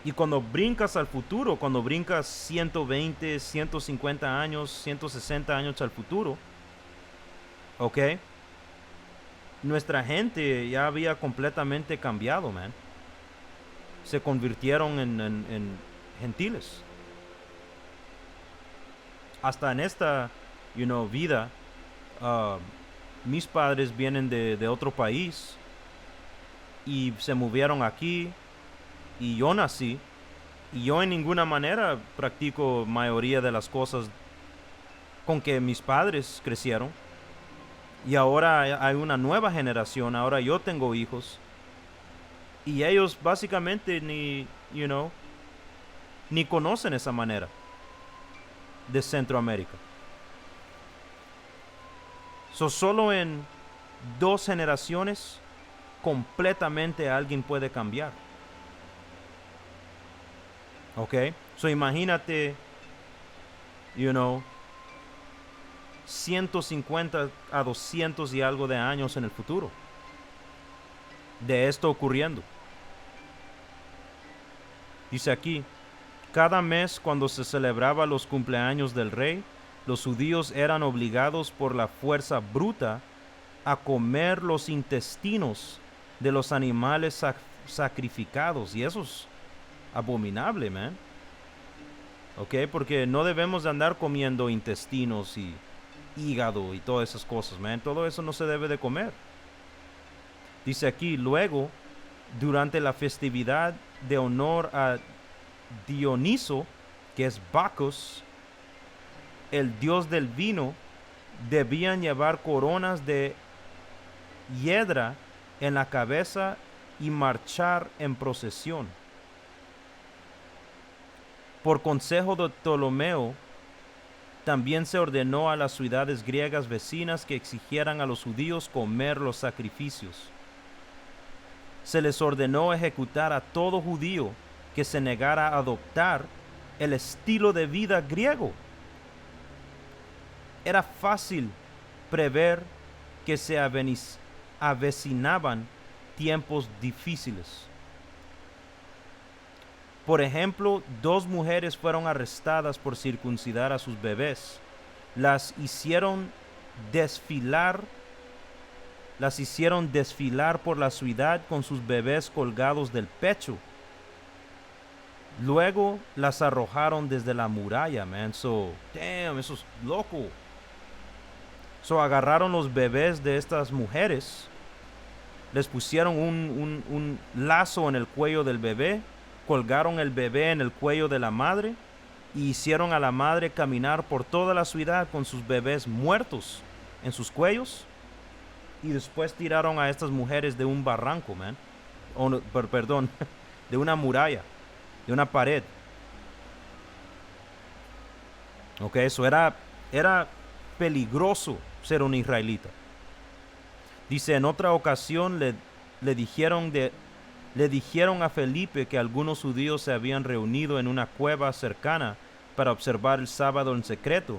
Y cuando brincas al futuro, cuando brincas 120, 150 años, 160 años al futuro, ¿ok? Nuestra gente ya había completamente cambiado, man. Se convirtieron en gentiles. Hasta en esta, vida, mis padres vienen de otro país y se movieron aquí y yo nací y yo en ninguna manera practico mayoría de las cosas con que mis padres crecieron. Y ahora hay una nueva generación, ahora yo tengo hijos y ellos básicamente ni conocen esa manera de Centroamérica. Solo en 2 generaciones completamente alguien puede cambiar. ¿Ok? So imagínate, 150 a 200 y algo de años en el futuro de esto ocurriendo. Dice aquí, cada mes cuando se celebraba los cumpleaños del rey, los judíos eran obligados por la fuerza bruta a comer los intestinos de los animales sacrificados. Y eso es abominable, man. ¿Ok? Porque no debemos de andar comiendo intestinos y hígado y todas esas cosas, man. Todo eso no se debe de comer. Dice aquí, luego, durante la festividad de honor a Dioniso, que es Bacchus, el dios del vino, debían llevar coronas de hiedra en la cabeza y marchar en procesión. Por consejo de Ptolomeo, también se ordenó a las ciudades griegas vecinas que exigieran a los judíos comer los sacrificios. Se les ordenó ejecutar a todo judío que se negara a adoptar el estilo de vida griego. Era fácil prever que se avecinaban tiempos difíciles. Por ejemplo, 2 mujeres fueron arrestadas por circuncidar a sus bebés. Las hicieron desfilar por la ciudad con sus bebés colgados del pecho. Luego las arrojaron desde la muralla, man. So, damn, eso es loco. So, agarraron los bebés de estas mujeres, les pusieron un lazo en el cuello del bebé, colgaron el bebé en el cuello de la madre y hicieron a la madre caminar por toda la ciudad con sus bebés muertos en sus cuellos, y después tiraron a estas mujeres de un barranco, man. Perdón, de una muralla, de una pared. Ok, eso era peligroso ser un israelita. Dice, en otra ocasión le dijeron a Felipe que algunos judíos se habían reunido en una cueva cercana para observar el sábado en secreto.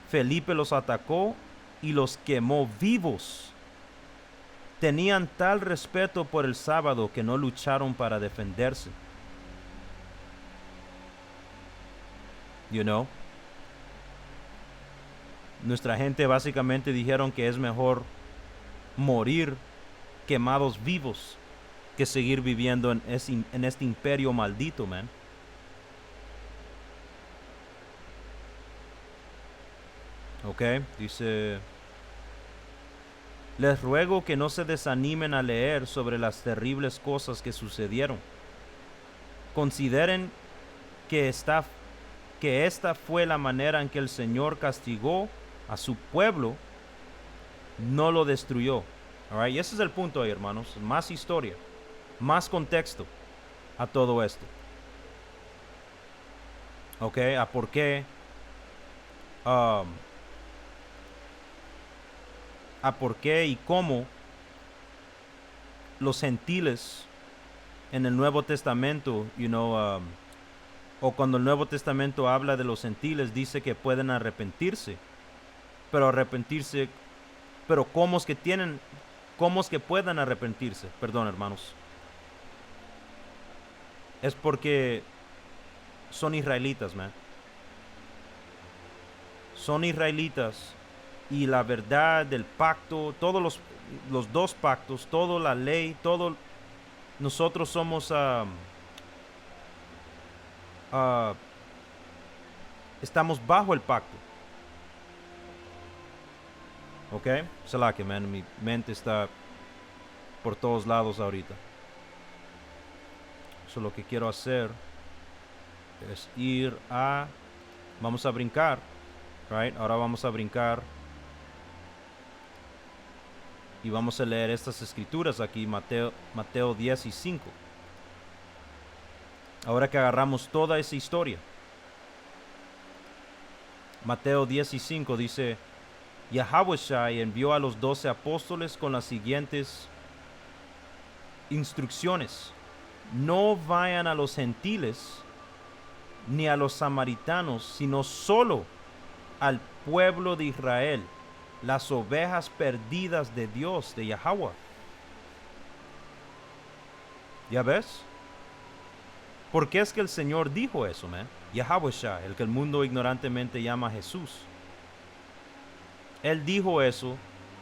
Felipe los atacó y los quemó vivos. Tenían tal respeto por el sábado que no lucharon para defenderse. You know? Nuestra gente básicamente dijeron que es mejor morir quemados vivos que seguir viviendo en este imperio maldito, man. Ok, dice, les ruego que no se desanimen a leer sobre las terribles cosas que sucedieron. Consideren que esta fue la manera en que el Señor castigó a su pueblo, no lo destruyó. All right? Y ese es el punto ahí, hermanos. Más historia, más contexto a todo esto. Ok, a por qué y cómo los gentiles en el Nuevo Testamento, o cuando el Nuevo Testamento habla de los gentiles, dice que pueden arrepentirse, pero ¿cómo es que puedan arrepentirse? Perdón, hermanos. Es porque son israelitas, man. Son israelitas, y la verdad del pacto, todos los 2 pactos, toda la ley, nosotros somos estamos bajo el pacto. Ok, Salaki, man, mi mente está por todos lados ahorita. So, lo que quiero hacer es vamos a brincar, right? Ahora vamos a brincar y vamos a leer estas escrituras aquí, Mateo 10 y 5. Ahora que agarramos toda esa historia, Mateo 10 y 5 dice, Yahawashi envió a los 12 apóstoles con las siguientes instrucciones: no vayan a los gentiles ni a los samaritanos, sino solo al pueblo de Israel, las ovejas perdidas de Dios, de Yahweh. ¿Ya ves? ¿Por qué es que el Señor dijo eso, man? Yahawashi, el que el mundo ignorantemente llama Jesús. Él dijo eso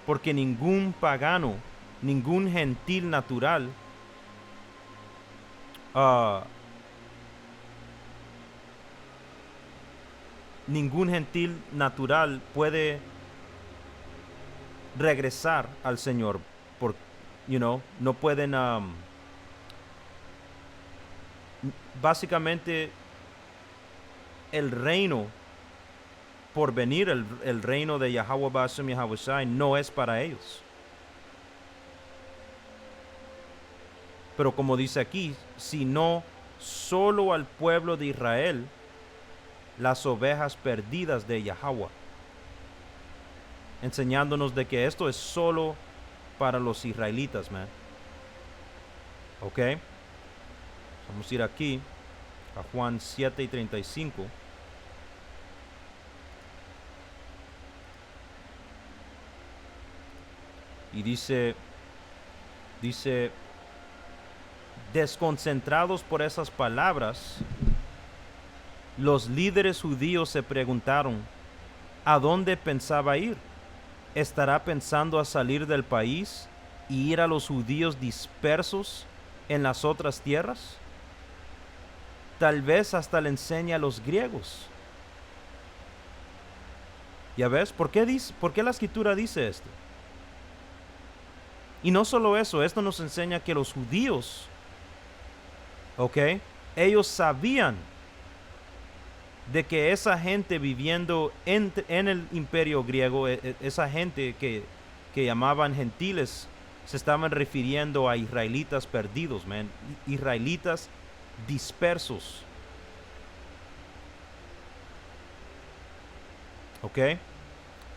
porque ningún pagano, ningún gentil natural puede regresar al Señor. No pueden básicamente el reino por venir, el reino de Yahweh Ba'ashem Yahweh Shai, no es para ellos. Pero como dice aquí, sino solo al pueblo de Israel, las ovejas perdidas de Yahweh, enseñándonos de que esto es solo para los israelitas, man. Ok, vamos a ir aquí a Juan 7:35. Y dice, desconcentrados por esas palabras, los líderes judíos se preguntaron, ¿a dónde pensaba ir? ¿Estará pensando a salir del país y ir a los judíos dispersos en las otras tierras? Tal vez hasta le enseña a los griegos. ¿Ya ves? ¿Por qué la escritura dice esto? Y no solo eso, esto nos enseña que los judíos, ¿ok? Ellos sabían de que esa gente viviendo en el imperio griego, esa gente que llamaban gentiles, se estaban refiriendo a israelitas perdidos, man. Israelitas dispersos. ¿Ok?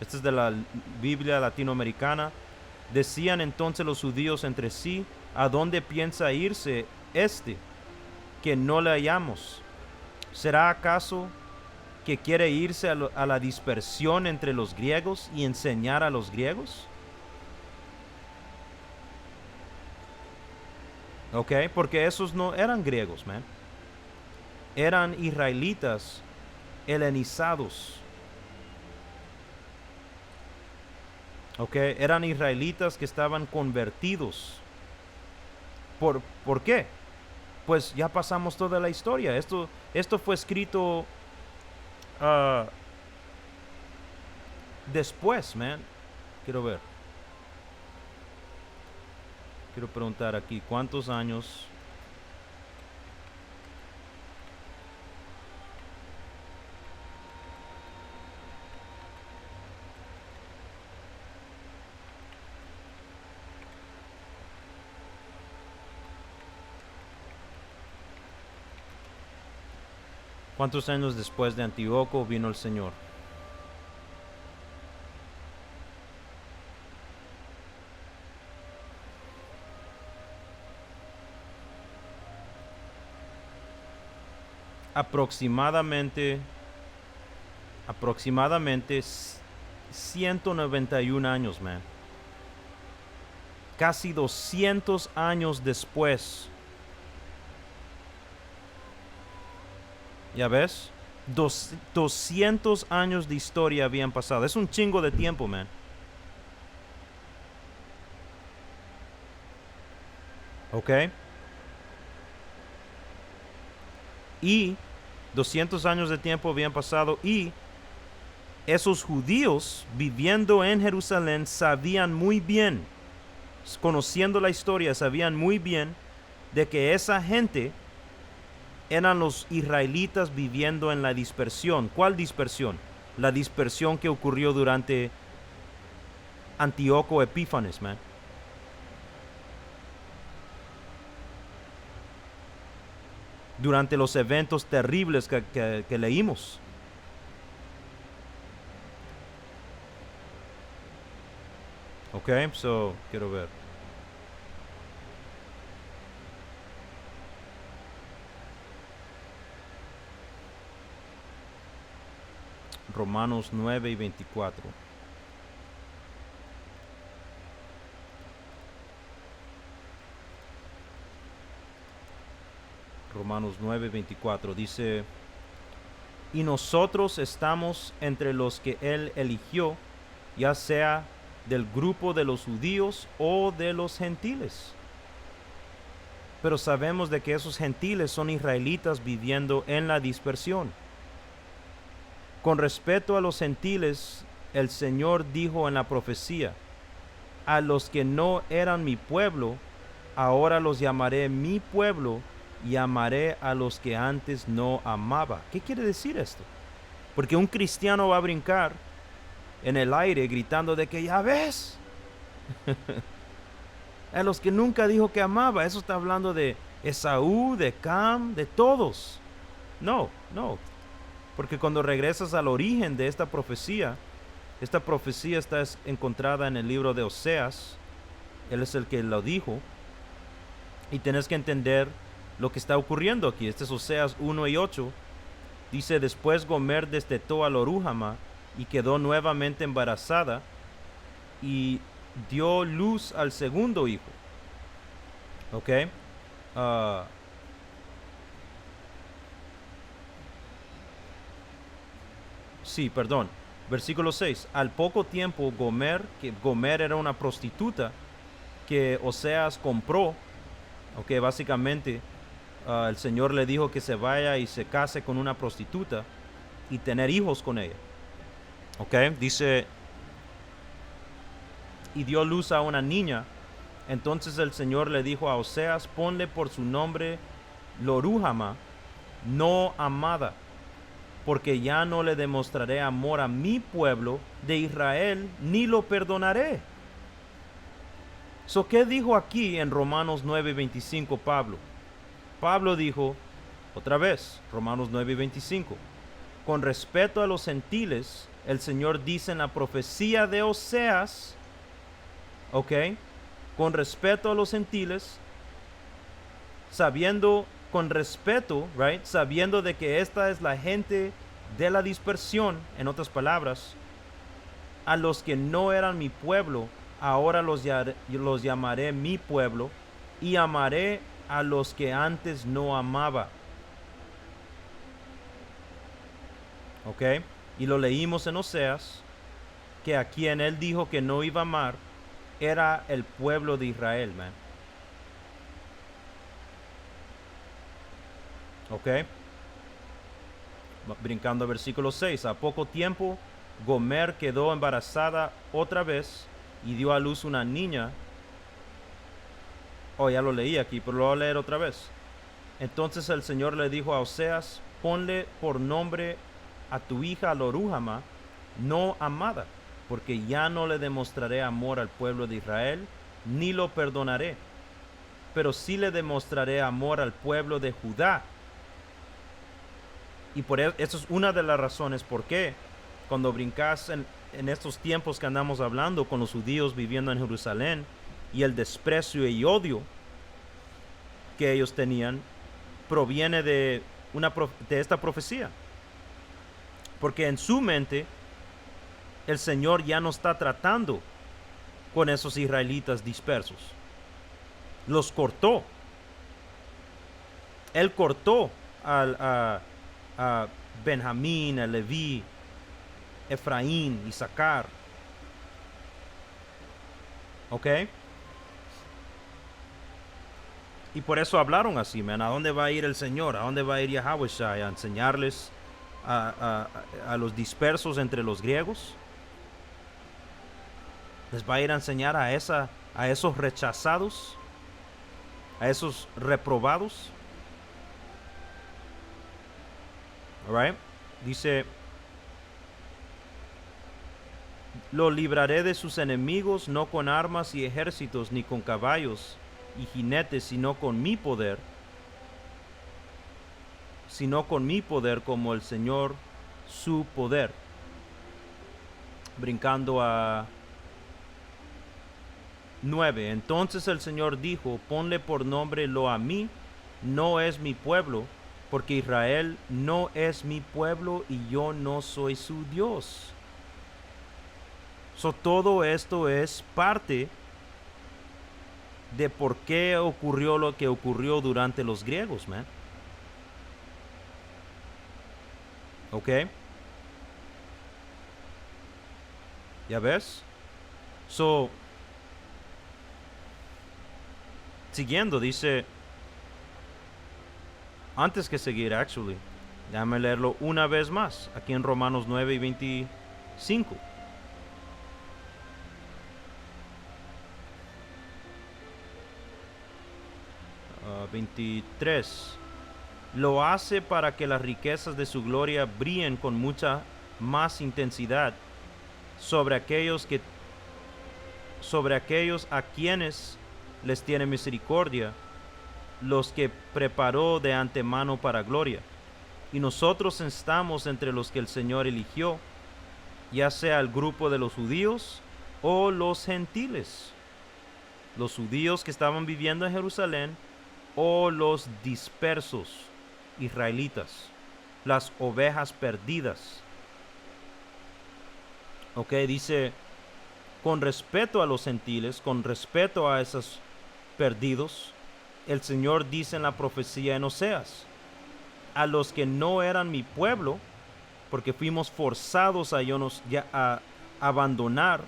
Esta es de la Biblia latinoamericana. Decían entonces los judíos entre sí, ¿a dónde piensa irse que no le hallamos? ¿Será acaso que quiere irse a la dispersión entre los griegos y enseñar a los griegos? ¿Ok? Porque esos no eran griegos, man. Eran israelitas helenizados. ¿Ok? Eran israelitas que estaban convertidos. ¿Por qué? Pues ya pasamos toda la historia. Esto fue escrito después, man. Quiero ver. Quiero preguntar aquí, ¿cuántos años? ¿Cuántos años después de Antíoco vino el Señor? Aproximadamente 191 años, man. Casi 200 años después. ¿Ya ves? 200 años de historia habían pasado. Es un chingo de tiempo, man. ¿Ok? Y 200 años de tiempo habían pasado y esos judíos viviendo en Jerusalén sabían muy bien, conociendo la historia, sabían muy bien de que esa gente eran los israelitas viviendo en la dispersión. ¿Cuál dispersión? La dispersión que ocurrió durante Antíoco Epífanes, man. Durante los eventos terribles que leímos. Ok, so, quiero ver. Romanos 9:24. Romanos 9:24 dice, y nosotros estamos entre los que él eligió, ya sea del grupo de los judíos o de los gentiles. Pero sabemos de que esos gentiles son israelitas viviendo en la dispersión. Con respecto a los gentiles, el Señor dijo en la profecía, a los que no eran mi pueblo, ahora los llamaré mi pueblo, y amaré a los que antes no amaba. ¿Qué quiere decir esto? Porque un cristiano va a brincar en el aire gritando de que ya ves, a los que nunca dijo que amaba. Eso está hablando de Esaú, de Cam, de todos. No, no. Porque cuando regresas al origen de esta profecía está encontrada en el libro de Oseas. Él es el que lo dijo. Y tienes que entender lo que está ocurriendo aquí. Este es Oseas 1:8. Dice, después Gomer destetó a Lorúhama y quedó nuevamente embarazada y dio luz al segundo hijo. ¿Ok? Sí, perdón. Versículo 6. Al poco tiempo Gomer, que Gomer era una prostituta que Oseas compró, ok, básicamente el Señor le dijo que se vaya y se case con una prostituta y tener hijos con ella. Ok, dice, y dio luz a una niña. Entonces el Señor le dijo a Oseas, ponle por su nombre Lorúhama, no amada, porque ya no le demostraré amor a mi pueblo de Israel, ni lo perdonaré. ¿Qué dijo aquí en Romanos 9:25 Pablo? Pablo dijo, otra vez, Romanos 9:25, con respecto a los gentiles, el Señor dice en la profecía de Oseas, ok, con respecto a los gentiles, sabiendo, con respeto, right, sabiendo de que esta es la gente de la dispersión, en otras palabras, a los que no eran mi pueblo, ahora los llamaré mi pueblo y amaré a los que antes no amaba. ¿Ok? Y lo leímos en Oseas, que a quien él dijo que no iba a amar era el pueblo de Israel, man. ¿Ok? Brincando a versículo 6. A poco tiempo, Gomer quedó embarazada otra vez y dio a luz una niña. Oh, ya lo leí aquí, pero lo voy a leer otra vez. Entonces el Señor le dijo a Oseas, ponle por nombre a tu hija Lorúhama, no amada, porque ya no le demostraré amor al pueblo de Israel, ni lo perdonaré, pero sí le demostraré amor al pueblo de Judá. Y por eso es una de las razones por qué cuando brincas en estos tiempos que andamos hablando con los judíos viviendo en Jerusalén y el desprecio y odio que ellos tenían proviene de esta profecía. Porque en su mente el Señor ya no está tratando con esos israelitas dispersos. Los cortó. Él cortó a Benjamín, a Leví, Efraín, Isaacar. ¿Ok? Y por eso hablaron así, man. ¿A dónde va a ir el Señor? ¿A dónde va a ir Yahweh Shai? ¿A enseñarles a los dispersos entre los griegos? ¿Les va a ir a enseñar a esos rechazados? ¿A esos reprobados? Alright. Dice, lo libraré de sus enemigos, no con armas y ejércitos, ni con caballos y jinetes, sino con mi poder, como el Señor su poder. Brincando a 9. Entonces el Señor dijo, ponle por nombre Lo-Ammi, no es mi pueblo, porque Israel no es mi pueblo y yo no soy su Dios. Todo esto es parte de por qué ocurrió lo que ocurrió durante los griegos, man. ¿Ok? ¿Ya ves? Siguiendo, dice, antes que seguir, déjame leerlo una vez más, aquí en Romanos 9:25. 23. Lo hace para que las riquezas de su gloria brillen con mucha más intensidad sobre aquellos a quienes les tiene misericordia, los que preparó de antemano para gloria. Y nosotros estamos entre los que el Señor eligió, ya sea el grupo de los judíos o los gentiles, los judíos que estaban viviendo en Jerusalén o los dispersos israelitas, las ovejas perdidas. Ok, dice, con respeto a los gentiles, con respeto a esos perdidos, el Señor dice en la profecía en Oseas, a los que no eran mi pueblo, porque fuimos forzados a abandonar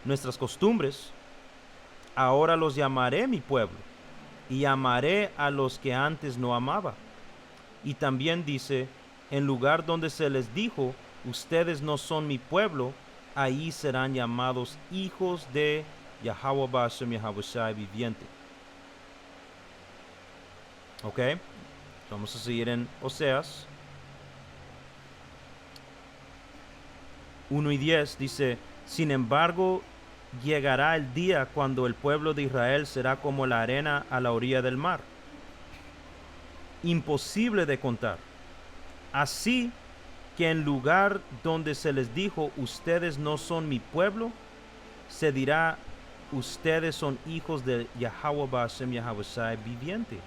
nuestras costumbres, ahora los llamaré mi pueblo, y amaré a los que antes no amaba. Y también dice, en lugar donde se les dijo, ustedes no son mi pueblo, ahí serán llamados hijos de Yahweh Bashem Yahweh Shai viviente. Ok, vamos a seguir en Oseas 1 y 10, dice, sin embargo, llegará el día cuando el pueblo de Israel será como la arena a la orilla del mar, imposible de contar. Así que en lugar donde se les dijo, ustedes no son mi pueblo, se dirá, ustedes son hijos de Yahweh Bashem Yahweh Shai viviente.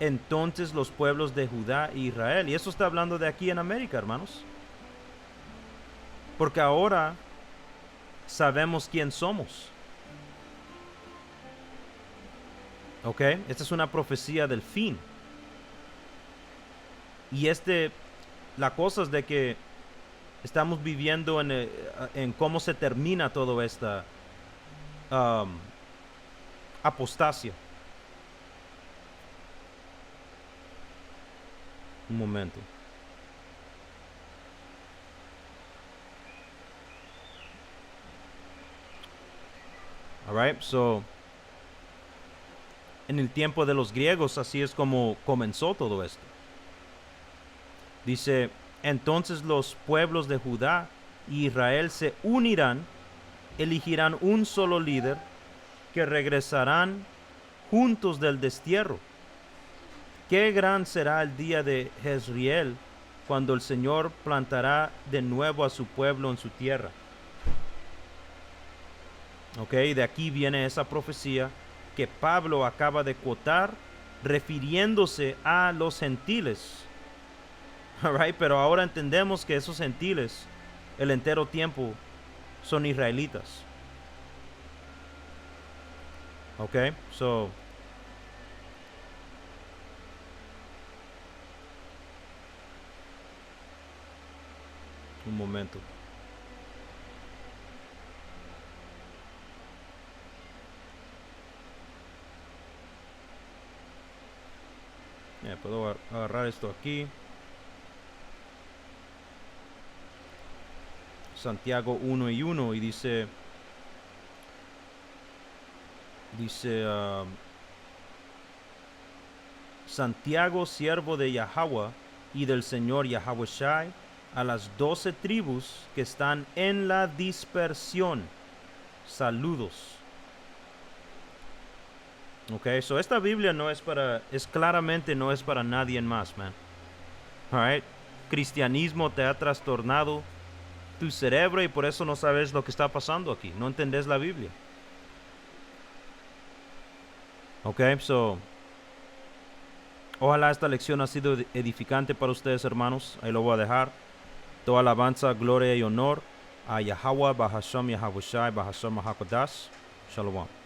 Entonces los pueblos de Judá e Israel, y eso está hablando de aquí en América, hermanos, porque ahora sabemos quién somos. Ok, esta es una profecía del fin. Y la cosa es de que estamos viviendo en cómo se termina toda esta apostasia. Un momento. Alright, so en el tiempo de los griegos así es como comenzó todo esto. Dice, entonces los pueblos de Judá y Israel se unirán, elegirán un solo líder, que regresarán juntos del destierro. Qué gran será el día de Jezreel, cuando el Señor plantará de nuevo a su pueblo en su tierra. Ok, de aquí viene esa profecía que Pablo acaba de quotar, refiriéndose a los gentiles. Alright, pero ahora entendemos que esos gentiles, el entero tiempo, son israelitas. Ok, so un momento. Puedo agarrar esto aquí. Santiago 1 y 1 y dice Santiago, siervo de Yahweh y del Señor Yahweh Shai, a las 12 tribus que están en la dispersión, saludos. Ok, so esta Biblia claramente no es para nadie más, man. Alright, cristianismo te ha trastornado tu cerebro y por eso no sabes lo que está pasando aquí, no entendés la Biblia. Ok, so ojalá esta lección ha sido edificante para ustedes, hermanos. Ahí lo voy a dejar. Toda alabanza, gloria y honor a Yahweh, Bahasham Yahweh Shai, Bahasham Mahakodash. Shalom.